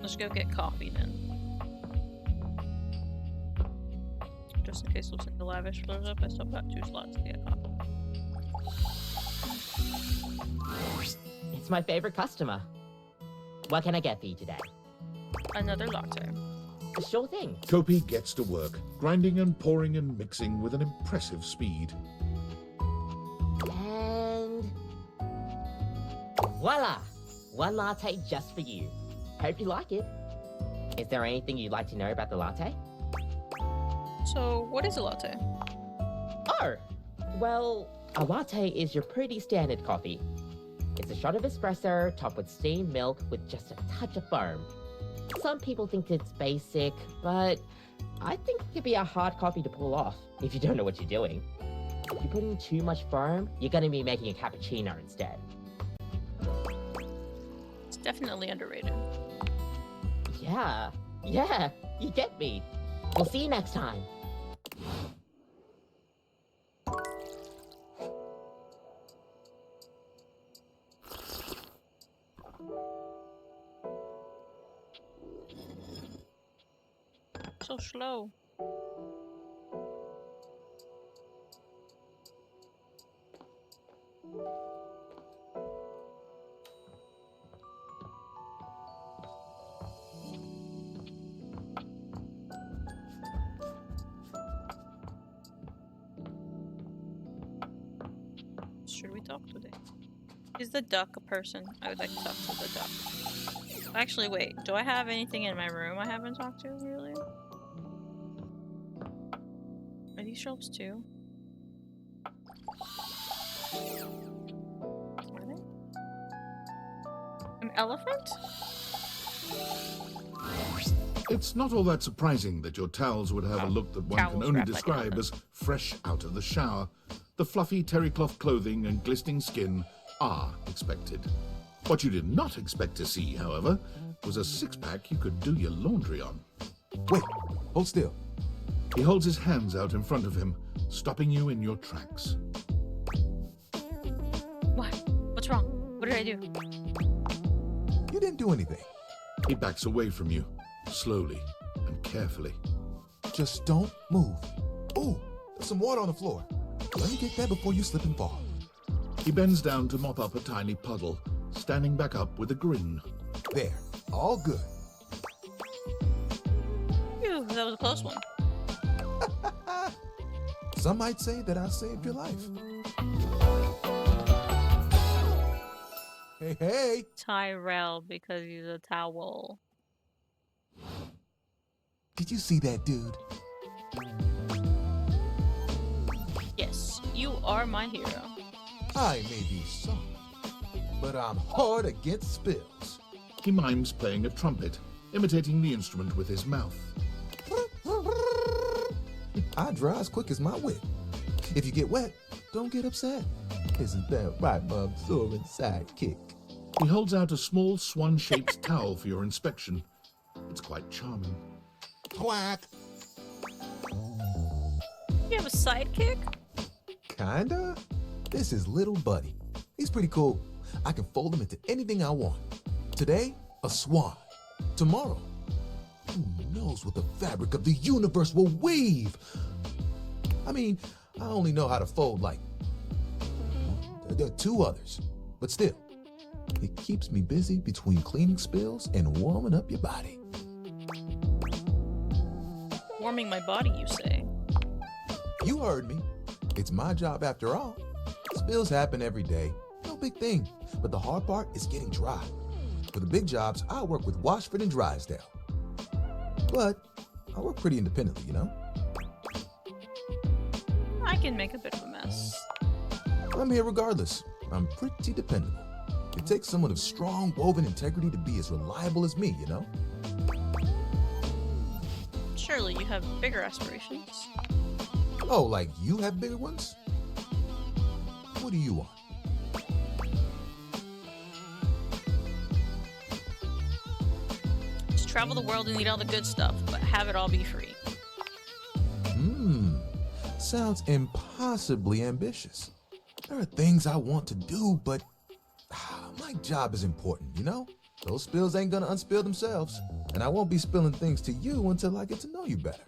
Let's go get coffee then. Just in case Lucinda Lavish blows up, I still got 2 slots to get coffee. It's my favorite customer. What can I get for you today? Another latte. Sure thing. Kopi gets to work, grinding and pouring and mixing with an impressive speed. And voila! 1 latte just for you. Hope you like it. Is there anything you'd like to know about the latte? So, what is a latte? Oh, well, a latte is your pretty standard coffee. It's a shot of espresso topped with steamed milk with just a touch of foam. Some people think it's basic, but I think it could be a hard copy to pull off if you don't know what you're doing. If you put in too much foam, you're going to be making a cappuccino instead. It's definitely underrated. Yeah, you get me. We'll see you next time. So slow. Should we talk today? Is the duck a person? I would like to talk to the duck. Actually, wait. Do I have anything in my room I haven't talked to, really? Are these shelves too? Are they? An elephant? It's not all that surprising that your towels would have a look that one can Towels only wrapped like describe as fresh out of the shower. The fluffy terry cloth clothing and glistening skin are expected. What you did not expect to see, however, was a six-pack you could do your laundry on. Wait, hold still. He holds his hands out in front of him, stopping you in your tracks. What? What's wrong? What did I do? You didn't do anything. He backs away from you, slowly and carefully. Just don't move. Ooh, there's some water on the floor. Let me get that before you slip and fall. He bends down to mop up a tiny puddle, standing back up with a grin. There, all good. Phew, that was a close one. Some might say that I saved your life. Hey, hey! Tyrell, because he's a towel. Did you see that dude? Yes, you are my hero. I may be soft, but I'm hard against spills. He mimes playing a trumpet, imitating the instrument with his mouth. I dry as quick as my wit. If you get wet, don't get upset. Isn't that right, my absorbent sidekick? He holds out a small swan-shaped towel for your inspection. It's quite charming. Quack! You have a sidekick? Kinda. This is Little Buddy. He's pretty cool. I can fold him into anything I want. Today, a swan. Tomorrow, who knows what the fabric of the universe will weave? I mean, I only know how to fold like there are two others, but still, it keeps me busy between cleaning spills and warming up your body. Warming my body, you say? You heard me. It's my job after all. Spills happen every day. No big thing. But the hard part is getting dry. For the big jobs, I work with Washford and Drysdale. But I work pretty independently, you know? I can make a bit of a mess. I'm here regardless. I'm pretty dependable. It takes someone of strong woven integrity to be as reliable as me, you know? Surely you have bigger aspirations. Oh, like you have bigger ones? What do you want? Just travel the world and eat all the good stuff, but have it all be free. Sounds impossibly ambitious. There are things I want to do, but my job is important, you know? Those spills ain't gonna unspill themselves, and I won't be spilling things to you until I get to know you better.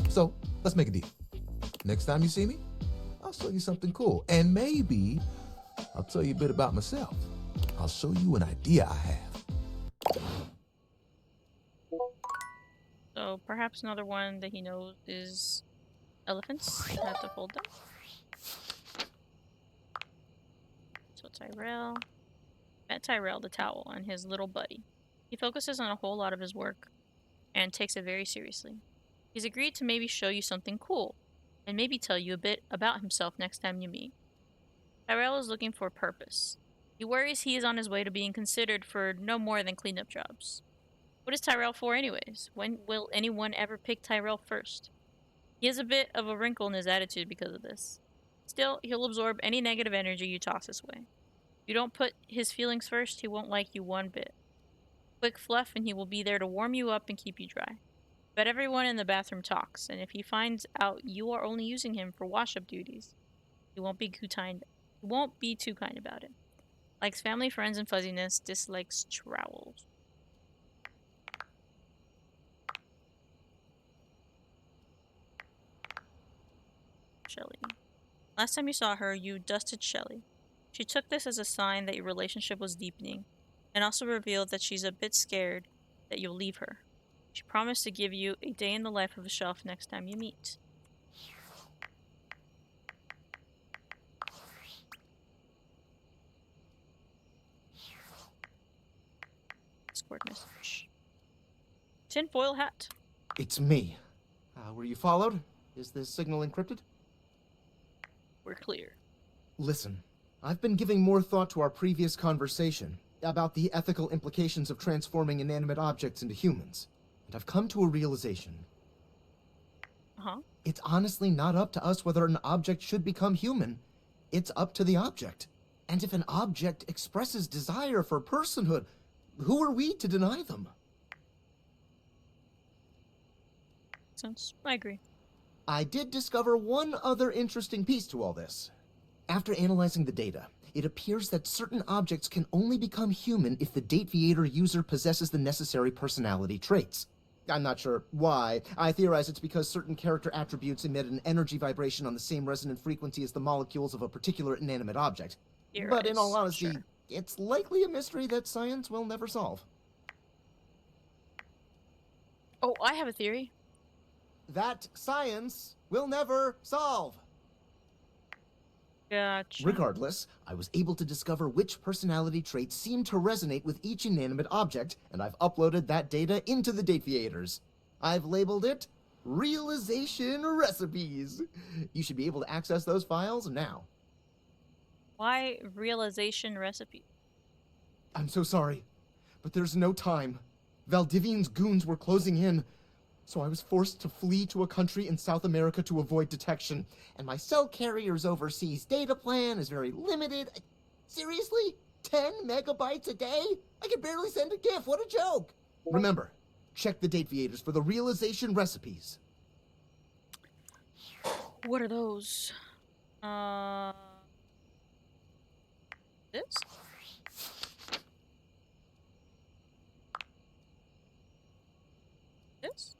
So, let's make a deal. Next time you see me, I'll show you something cool, and maybe I'll tell you a bit about myself. I'll show you an idea I have. So perhaps another one that he knows is elephants. I have to fold them. So Tyrell. Met Tyrell the towel and his little buddy. He focuses on a whole lot of his work and takes it very seriously. He's agreed to maybe show you something cool and maybe tell you a bit about himself next time you meet. Tyrell is looking for purpose. He worries he is on his way to being considered for no more than cleanup jobs. What is Tyrell for anyways? When will anyone ever pick Tyrell first? He has a bit of a wrinkle in his attitude because of this. Still, he'll absorb any negative energy you toss his way. If you don't put his feelings first, he won't like you one bit. Quick fluff and he will be there to warm you up and keep you dry. But everyone in the bathroom talks, and if he finds out you are only using him for wash-up duties, he won't be too kind about it. Likes family, friends, and fuzziness, dislikes trowels. Shelly. Last time you saw her, you dusted Shelly. She took this as a sign that your relationship was deepening, and also revealed that she's a bit scared that you'll leave her. She promised to give you a day in the life of a shelf next time you meet. Discord message. Tinfoil hat. It's me. Were you followed? Is this signal encrypted? We're clear. Listen, I've been giving more thought to our previous conversation about the ethical implications of transforming inanimate objects into humans, and I've come to a realization. It's honestly not up to us whether an object should become human. It's up to the object. And if an object expresses desire for personhood, who are we to deny them? Sense. I agree. I did discover one other interesting piece to all this. After analyzing the data, it appears that certain objects can only become human if the Dateviator user possesses the necessary personality traits. I'm not sure why. I theorize it's because certain character attributes emit an energy vibration on the same resonant frequency as the molecules of a particular inanimate object. But in all honesty, it's likely a mystery that science will never solve. Oh, I have a theory. That science will never solve. Gotcha. Regardless, I was able to discover which personality traits seem to resonate with each inanimate object, and I've uploaded that data into the Dateviators. I've labeled it Realization Recipes. You should be able to access those files now. Why realization recipe? I'm so sorry, but there's no time. Valdivian's goons were closing in, so I was forced to flee to a country in South America to avoid detection, and my cell carrier's overseas data plan is very limited. Seriously? 10 megabytes a day? I can barely send a GIF, what a joke! Remember, check the Dateviators for the realization recipes. What are those? This? This?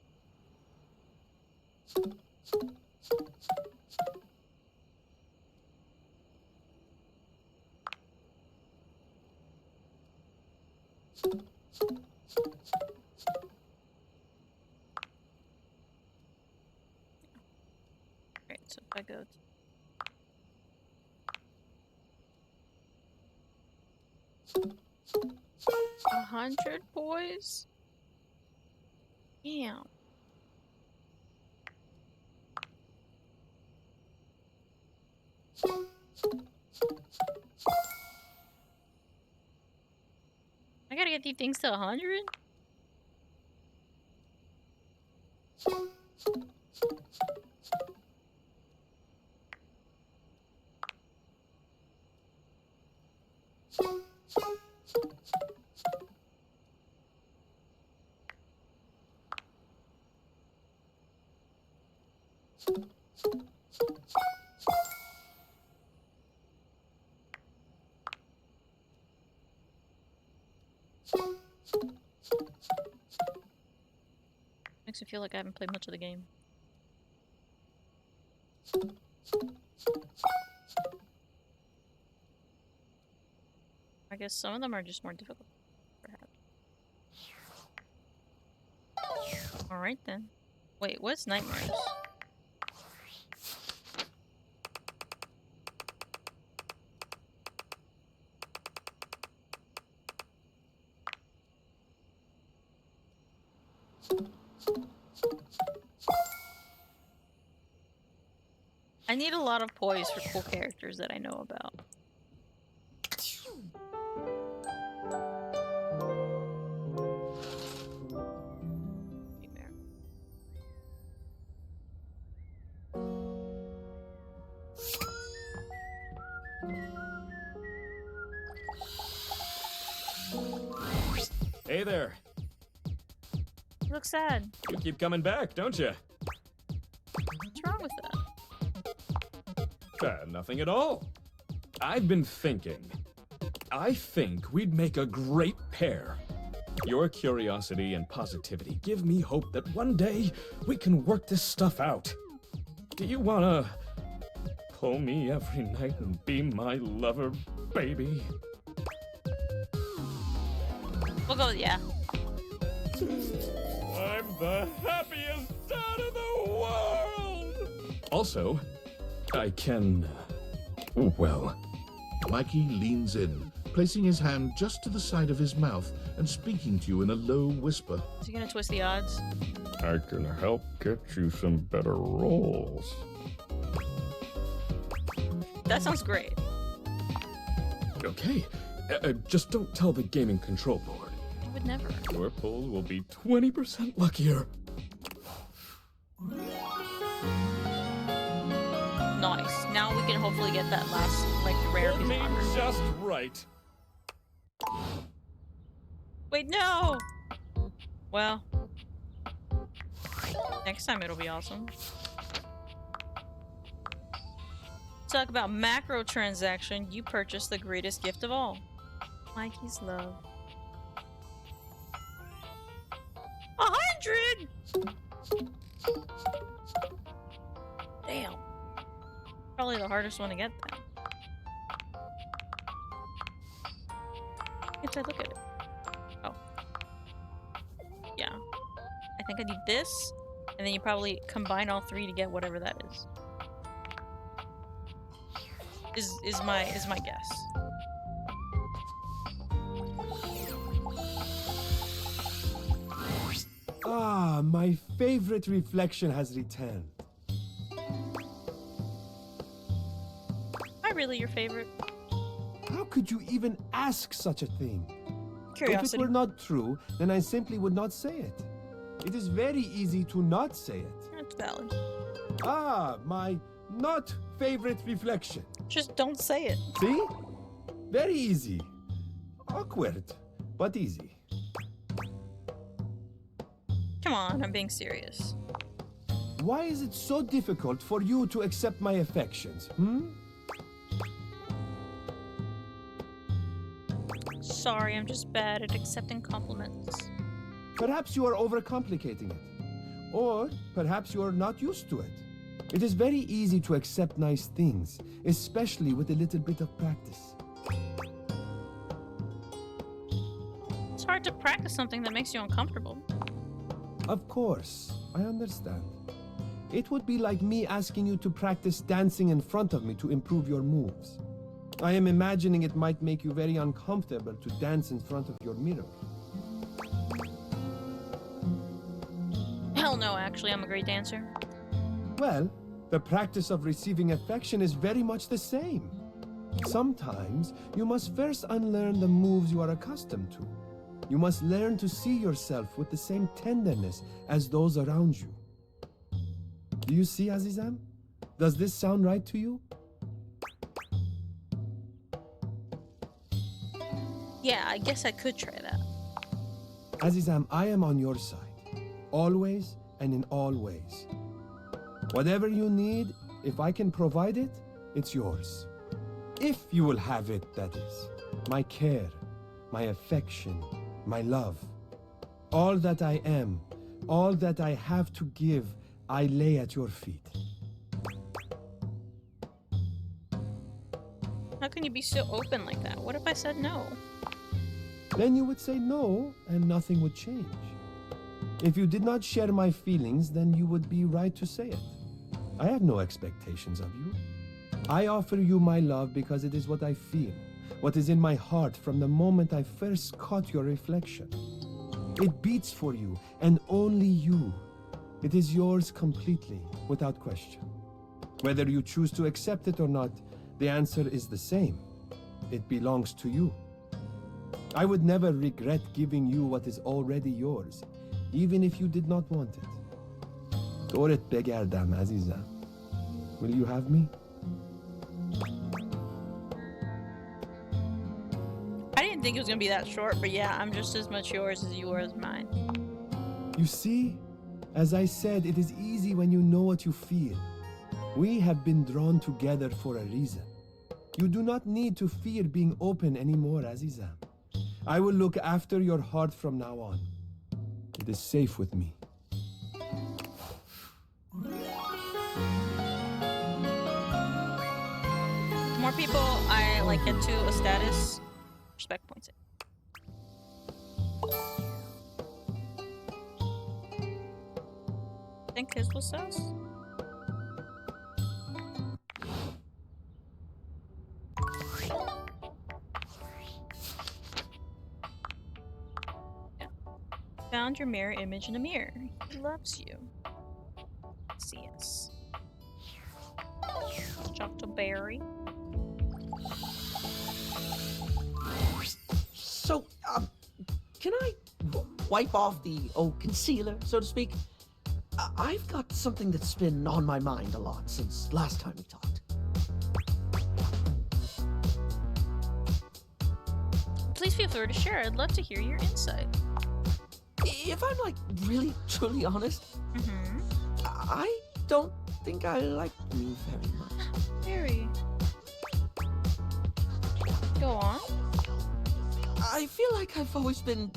Right, so if I go to 100 boys? Damn. I gotta get these things to 100? Makes me feel like I haven't played much of the game. I guess some of them are just more difficult, perhaps. Alright then. Wait, what's nightmares? I need a lot of poise for cool characters that I know about. Hey there. You look sad. You keep coming back, don't you? What's wrong with that? Nothing at all. I've been thinking. I think we'd make a great pair. Your curiosity and positivity give me hope that one day we can work this stuff out. Do you wanna pull me every night and be my lover, baby? We'll go with yeah. I'm the happiest dad in the world! Also, I can... well... Mikey leans in, placing his hand just to the side of his mouth and speaking to you in a low whisper. Is he gonna twist the odds? I can help get you some better roles. That sounds great. Okay, just don't tell the gaming control board. I would never. Your pull will be 20% luckier. Nice. Now we can hopefully get that last, like, rare piece of armor. Just right. Wait, no! Well. Next time it'll be awesome. Talk about macro transaction. You purchased the greatest gift of all. Mikey's love. 100! Damn. Probably the hardest one to get then. Let's look at it. Oh. Yeah. I think I need this, and then you probably combine all three to get whatever that is. Is my guess. Ah, my favorite reflection has returned. Am I really your favorite? How could you even ask such a thing? Curiosity. If it were not true, then I simply would not say it. It is very easy to not say it. That's valid. Ah, my not favorite reflection. Just don't say it. See? Very easy. Awkward, but easy. Come on, I'm being serious. Why is it so difficult for you to accept my affections, Sorry, I'm just bad at accepting compliments. Perhaps you are overcomplicating it. Or perhaps you are not used to it. It is very easy to accept nice things, especially with a little bit of practice. It's hard to practice something that makes you uncomfortable. Of course, I understand. It would be like me asking you to practice dancing in front of me to improve your moves. I am imagining it might make you very uncomfortable to dance in front of your mirror. Hell no, actually, I'm a great dancer. Well, the practice of receiving affection is very much the same. Sometimes you must first unlearn the moves you are accustomed to. You must learn to see yourself with the same tenderness as those around you. Do you see, Azizam? Does this sound right to you? Yeah, I guess I could try that. Azizam, I am on your side. Always and in all ways. Whatever you need, if I can provide it, it's yours. If you will have it, that is. My care, my affection, my love. All that I am, all that I have to give, I lay at your feet. How can you be so open like that? What if I said no? Then you would say no, and nothing would change. If you did not share my feelings, then you would be right to say it. I have no expectations of you. I offer you my love because it is what I feel, what is in my heart from the moment I first caught your reflection. It beats for you, and only you. It is yours completely, without question. Whether you choose to accept it or not, the answer is the same. It belongs to you. I would never regret giving you what is already yours, even if you did not want it. Doret begerdem, Aziza. Will you have me? didn't think it was gonna be that short, but yeah, I'm just as much yours as you are as mine. You see, as I said, it is easy when you know what you feel. We have been drawn together for a reason. You do not need to fear being open anymore, Azizam. I will look after your heart from now on. It is safe with me. The more people I like get to a status, respect points it. I think his was sus. Yeah. Found your mirror image in a mirror. He loves you. CS. Chocolate. So, can I wipe off the old concealer, so to speak? I've got something that's been on my mind a lot since last time we talked. Please feel free to share. I'd love to hear your insight. If I'm like really truly honest, I don't think I like me very much. Very. Go on. I feel like I've always been,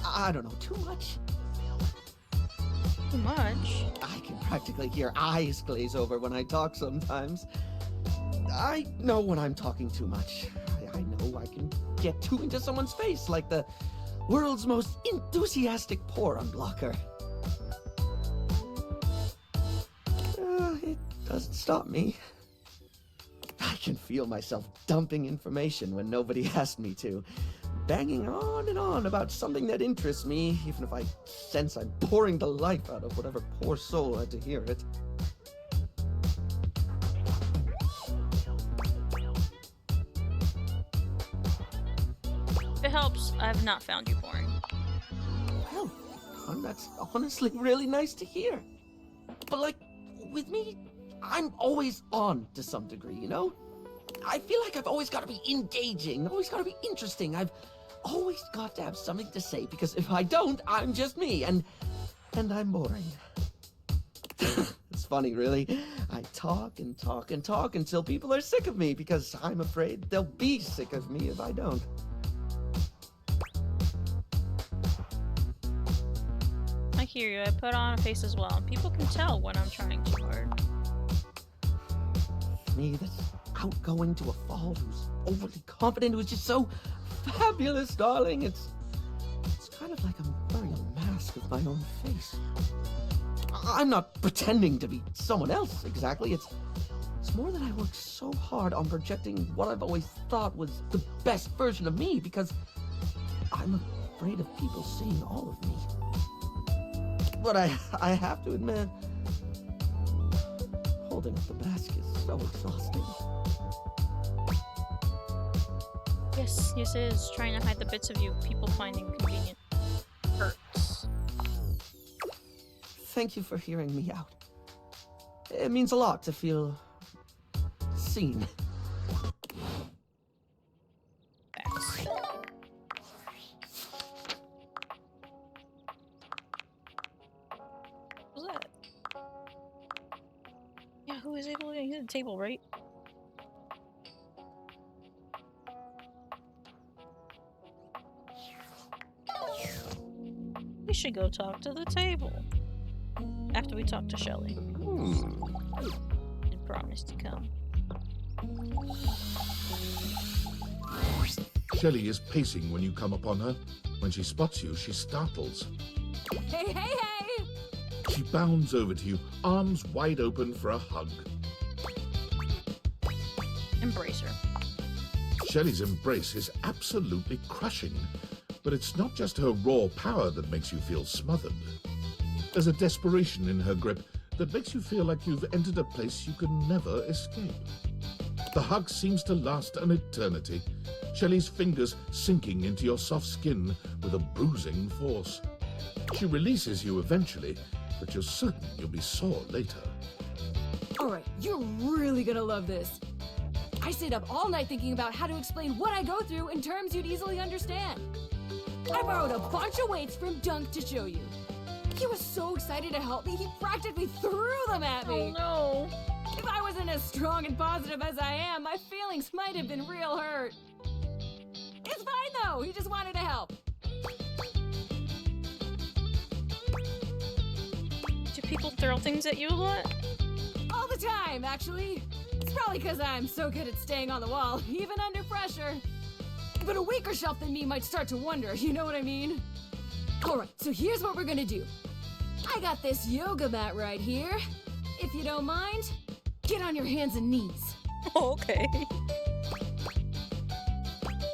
I don't know, too much. Too much? I can practically hear eyes glaze over when I talk sometimes. I know when I'm talking too much. I know I can get too into someone's face like the world's most enthusiastic pore unblocker. It doesn't stop me. I can feel myself dumping information when nobody asked me to. Banging on and on about something that interests me, even if I sense I'm boring the life out of whatever poor soul had to hear it. If it helps, I have not found you boring. Well, that's honestly really nice to hear. But like, with me, I'm always on to some degree, you know? I feel like I've always got to be engaging, always got to be interesting. I've always got to have something to say, because if I don't, I'm just me, and I'm boring. It's funny, really. I talk and talk and talk until people are sick of me, because I'm afraid they'll be sick of me if I don't. I hear you. I put on a face as well. People can tell when I'm trying too hard. Me, that's outgoing to a fault, who's overly confident, who's just so fabulous, darling. It's kind of like I'm wearing a mask of my own face. I'm not pretending to be someone else exactly. It's more that I work so hard on projecting what I've always thought was the best version of me, because I'm afraid of people seeing all of me. But I have to admit, holding up the mask is so exhausting. Yes, it is. Trying to hide the bits of you people find inconvenient hurts. Thank you for hearing me out. It means a lot to feel seen. What was that? Yeah, who is able to get the table, right? We should go talk to the table. After we talk to Shelly. She promised to come. Shelly is pacing when you come upon her. When she spots you, she startles. Hey, hey, hey! She bounds over to you, arms wide open for a hug. Embrace her. Shelly's embrace is absolutely crushing, but it's not just her raw power that makes you feel smothered. There's a desperation in her grip that makes you feel like you've entered a place you can never escape. The hug seems to last an eternity, Shelly's fingers sinking into your soft skin with a bruising force. She releases you eventually, but you're certain you'll be sore later. Alright, you're really gonna love this. I stayed up all night thinking about how to explain what I go through in terms you'd easily understand. I borrowed a bunch of weights from Dunk to show you. He was so excited to help me, he practically threw them at me. Oh no. If I wasn't as strong and positive as I am, my feelings might have been real hurt. It's fine though, he just wanted to help. Do people throw things at you a lot? All the time, actually. It's probably because I'm so good at staying on the wall, even under pressure. But a weaker shelf than me might start to wonder, you know what I mean? Alright, so here's what we're gonna do. I got this yoga mat right here. If you don't mind, get on your hands and knees. Okay.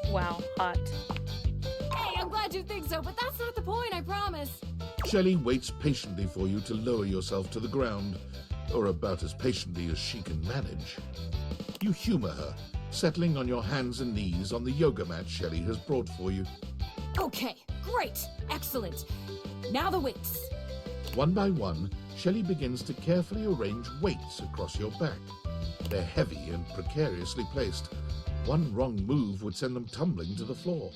Wow, hot. Hey, I'm glad you think so, but that's not the point, I promise. Shelley waits patiently for you to lower yourself to the ground, or about as patiently as she can manage. You humor her, settling on your hands and knees on the yoga mat Shelley has brought for you. Okay, great, excellent. Now the weights. One by one, Shelley begins to carefully arrange weights across your back. They're heavy and precariously placed. One wrong move would send them tumbling to the floor.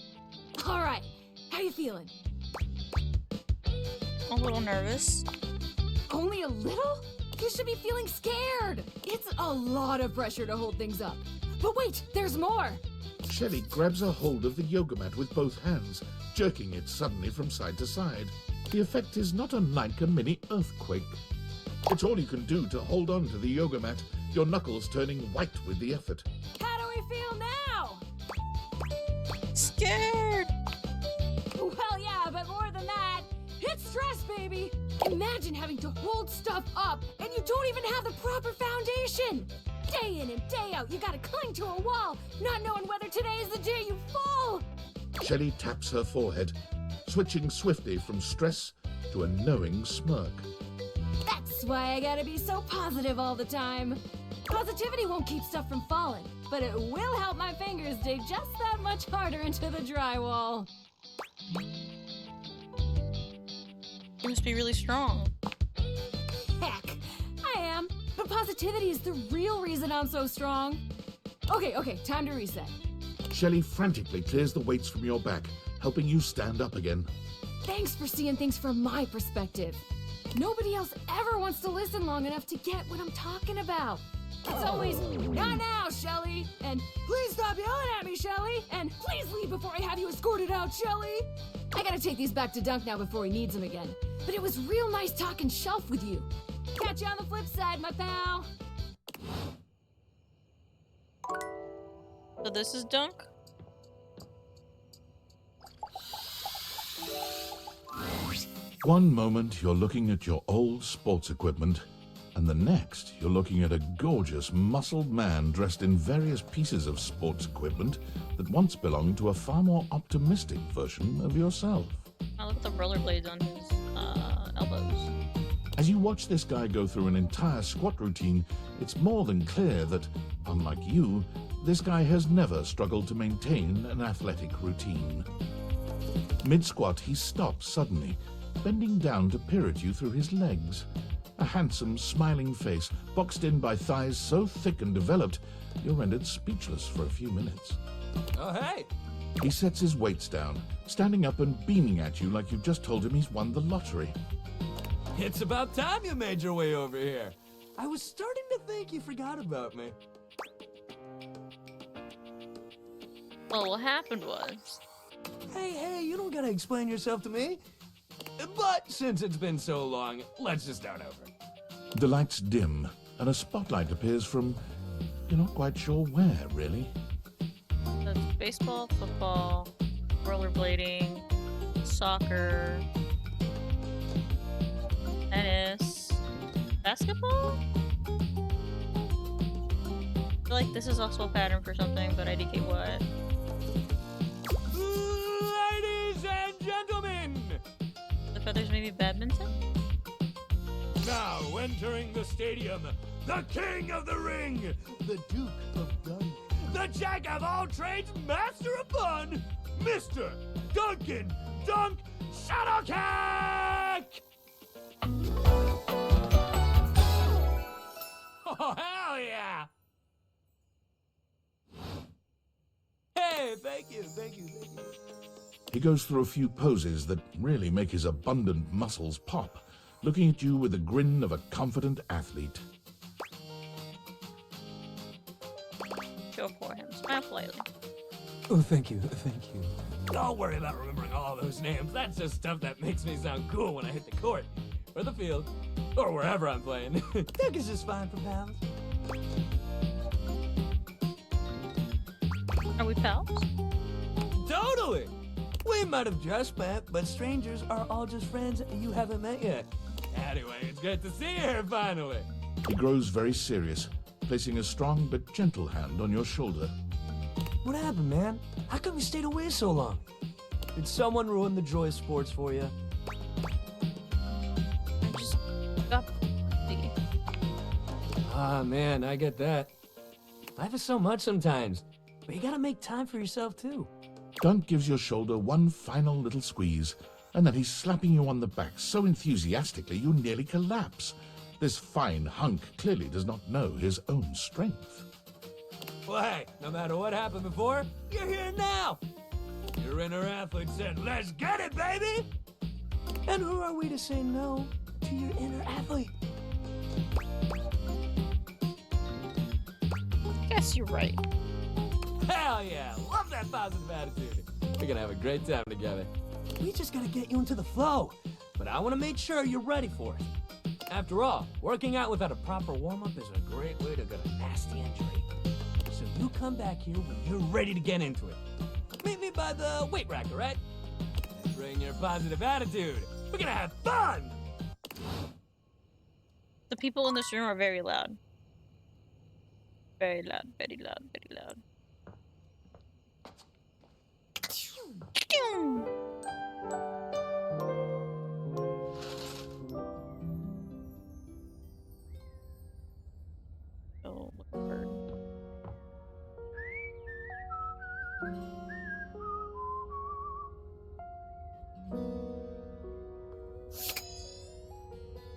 Alright, how you feeling? A little nervous. Only a little? You should be feeling scared. It's a lot of pressure to hold things up. But wait, there's more. Shelley grabs a hold of the yoga mat with both hands, jerking it suddenly from side to side. The effect is not unlike a mini earthquake. It's all you can do to hold on to the yoga mat, your knuckles turning white with the effort. How do we feel now? Scared. Well, yeah, but more than that, it's stress, baby. Imagine having to hold stuff up and you don't even have the proper foundation. Day in and day out, you gotta cling to a wall, not knowing whether today is the day you fall. Shelley taps her forehead, switching swiftly from stress to a knowing smirk. That's why I gotta be so positive all the time. Positivity won't keep stuff from falling, but it will help my fingers dig just that much harder into the drywall. You must be really strong. Heck, I am. But positivity is the real reason I'm so strong. Okay, time to reset. Shelley frantically clears the weights from your back, helping you stand up again. Thanks for seeing things from my perspective. Nobody else ever wants to listen long enough to get what I'm talking about. It's always, not now, Shelly, and please stop yelling at me, Shelly, and please leave before I have you escorted out, Shelly. I gotta take these back to Dunk now before he needs them again. But it was real nice talking shelf with you. Catch you on the flip side, my pal. So this is Dunk? One moment you're looking at your old sports equipment, and the next you're looking at a gorgeous, muscled man dressed in various pieces of sports equipment that once belonged to a far more optimistic version of yourself. Oh, look at the rollerblades on his elbows. As you watch this guy go through an entire squat routine, it's more than clear that, unlike you, this guy has never struggled to maintain an athletic routine. Mid-squat, he stops suddenly, bending down to peer at you through his legs. A handsome, smiling face, boxed in by thighs so thick and developed, you're rendered speechless for a few minutes. Oh, hey! He sets his weights down, standing up and beaming at you like you've just told him he's won the lottery. It's about time you made your way over here. I was starting to think you forgot about me. Well, what happened was... Hey, you don't gotta explain yourself to me. But since it's been so long, let's just start over. The lights dim, and a spotlight appears from... you're not quite sure where, really. So it's baseball, football, rollerblading, soccer, tennis, basketball? I feel like this is also a pattern for something, but IDK what? Ladies and gentlemen! The feathers maybe badminton? Now entering the stadium, the king of the ring, the duke of Dunk, the jack of all trades, master of fun, Mr. Duncan Dunk Shuttlecock! Oh, hell yeah! thank you, thank you, thank you. He goes through a few poses that really make his abundant muscles pop, looking at you with the grin of a confident athlete. Go for him. Smile politely. Oh, thank you, thank you. Don't worry about remembering all those names. That's just stuff that makes me sound cool when I hit the court, or the field, or wherever I'm playing. Doug is just fine for pals. Are we pals? Totally! We might have just met, but strangers are all just friends you haven't met yet. Anyway, it's good to see you here finally. He grows very serious, placing a strong but gentle hand on your shoulder. What happened, man? How come you stayed away so long? Did someone ruin the joy of sports for you? I just got busy. Ah, man, I get that. Life is so much sometimes, but you gotta make time for yourself, too. Dunk gives your shoulder one final little squeeze, and then he's slapping you on the back so enthusiastically you nearly collapse. This fine hunk clearly does not know his own strength. Well, hey, no matter what happened before, you're here now! Your inner athlete said, let's get it, baby! And who are we to say no to your inner athlete? Guess you're right. Hell yeah! Love that positive attitude. We're gonna have a great time together. We just gotta get you into the flow, but I wanna make sure you're ready for it. After all, working out without a proper warm-up is a great way to get a nasty injury. So you come back here when you're ready to get into it. Meet me by the weight rack, all right? And bring your positive attitude. We're gonna have fun! The people in this room are very loud. Very loud, very loud, very loud. Oh, what a bird.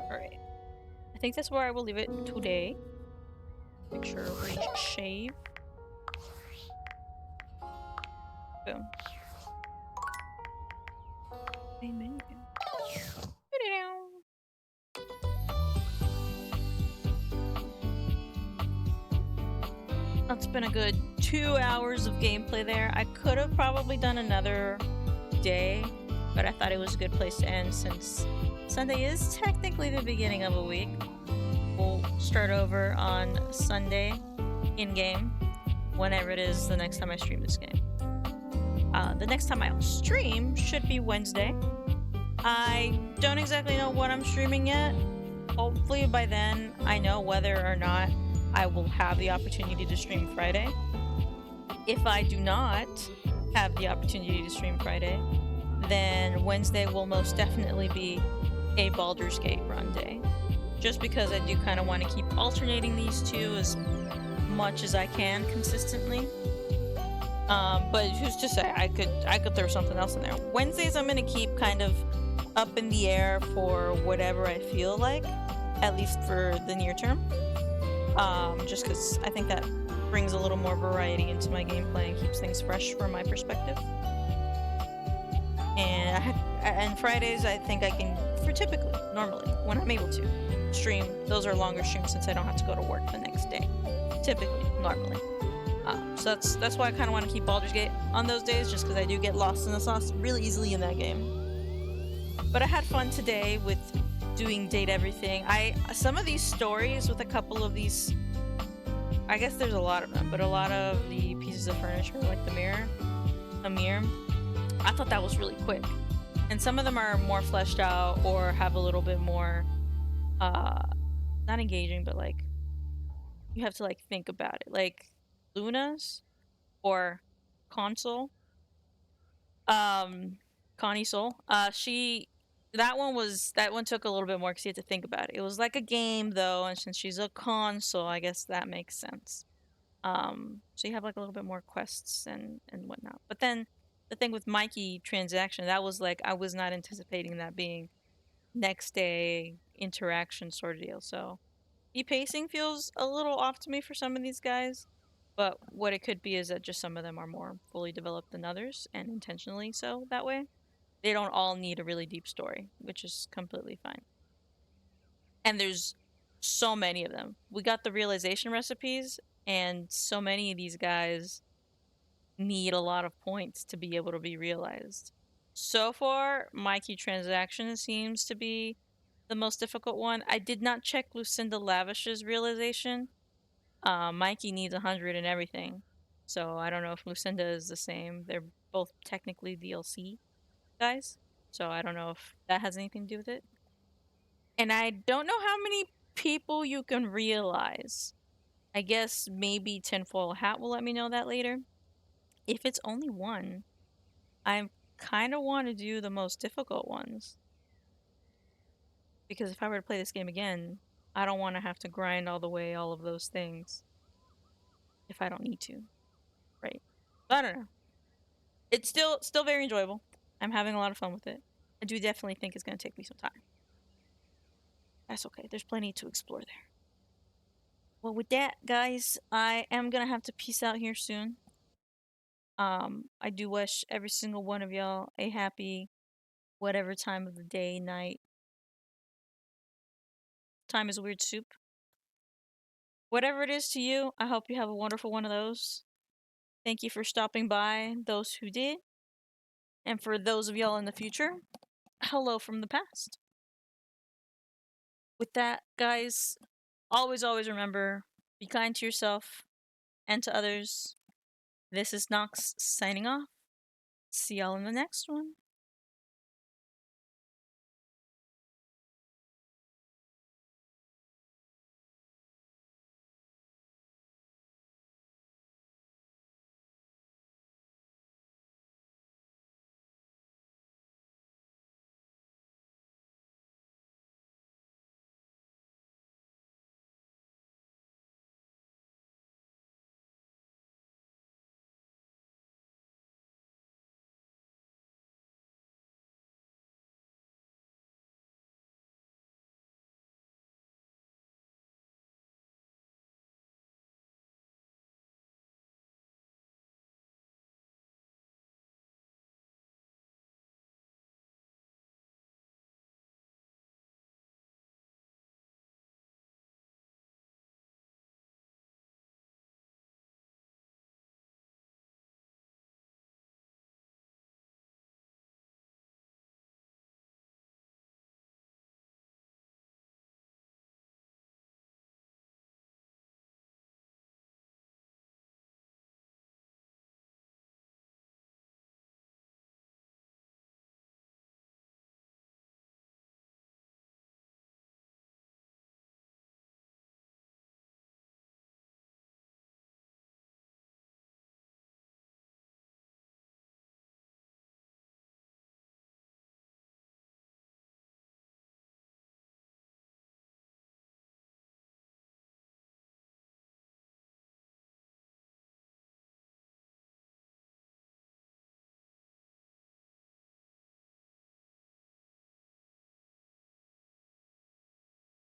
Alright. I think that's where I will leave it today. Make sure we shave. Boom. Main menu. That's been a good 2 hours of gameplay there. I could have probably done another day, but I thought it was a good place to end since Sunday is technically the beginning of a week. We'll start over on Sunday in-game, whenever it is the next time I stream this game. The next time I'll stream should be Wednesday. I don't exactly know what I'm streaming yet. Hopefully by then I know whether or not I will have the opportunity to stream Friday. If I do not have the opportunity to stream Friday, then Wednesday will most definitely be a Baldur's Gate run day. Just because I do kind of want to keep alternating these two as much as I can consistently. But who's to say? I could throw something else in there. Wednesdays I'm gonna keep kind of up in the air for whatever I feel like, at least for the near term. Just because I think that brings a little more variety into my gameplay and keeps things fresh from my perspective. And Fridays I think I can, for typically, normally, when I'm able to, stream. Those are longer streams since I don't have to go to work the next day. Typically, normally. So that's why I kind of want to keep Baldur's Gate on those days, just because I do get lost in the sauce really easily in that game. But I had fun today with doing Date Everything. Some of these stories with a couple of these, I guess there's a lot of them, but a lot of the pieces of furniture, like the mirror, I thought that was really quick. And some of them are more fleshed out or have a little bit more, not engaging, but like, you have to like think about it. Like Luna's or Console, Connie Soul, that one took a little bit more because you had to think about it. It was like a game though, and since she's a console, I guess that makes sense. So you have like a little bit more quests and whatnot. But then the thing with Mikey transaction, that was like, I was not anticipating that being next day interaction sort of deal. So the pacing feels a little off to me for some of these guys, But what it could be is that just some of them are more fully developed than others, and intentionally so that way. They don't all need a really deep story, which is completely fine. And there's so many of them. We got the realization recipes, and so many of these guys need a lot of points to be able to be realized. So far, my key transaction seems to be the most difficult one. I did not check Lucinda Lavish's realization. Mikey needs 100 and everything. So I don't know if Lucinda is the same. They're both technically DLC guys. So I don't know if that has anything to do with it. And I don't know how many people you can realize. I guess maybe Tinfoil Hat will let me know that later. If it's only one, I kind of want to do the most difficult ones. Because if I were to play this game again, I don't want to have to grind all the way all of those things. If I don't need to. Right. I don't know. It's still very enjoyable. I'm having a lot of fun with it. I do definitely think it's going to take me some time. That's okay. There's plenty to explore there. Well, with that, guys, I am going to have to peace out here soon. I do wish every single one of y'all a happy whatever time of the day, night. Time is weird soup. Whatever it is to you, I hope you have a wonderful one of those. Thank you for stopping by, those who did. And for those of y'all in the future, hello from the past. With that, guys, always remember, be kind to yourself and to others. This is Nox signing off. See y'all in the next one.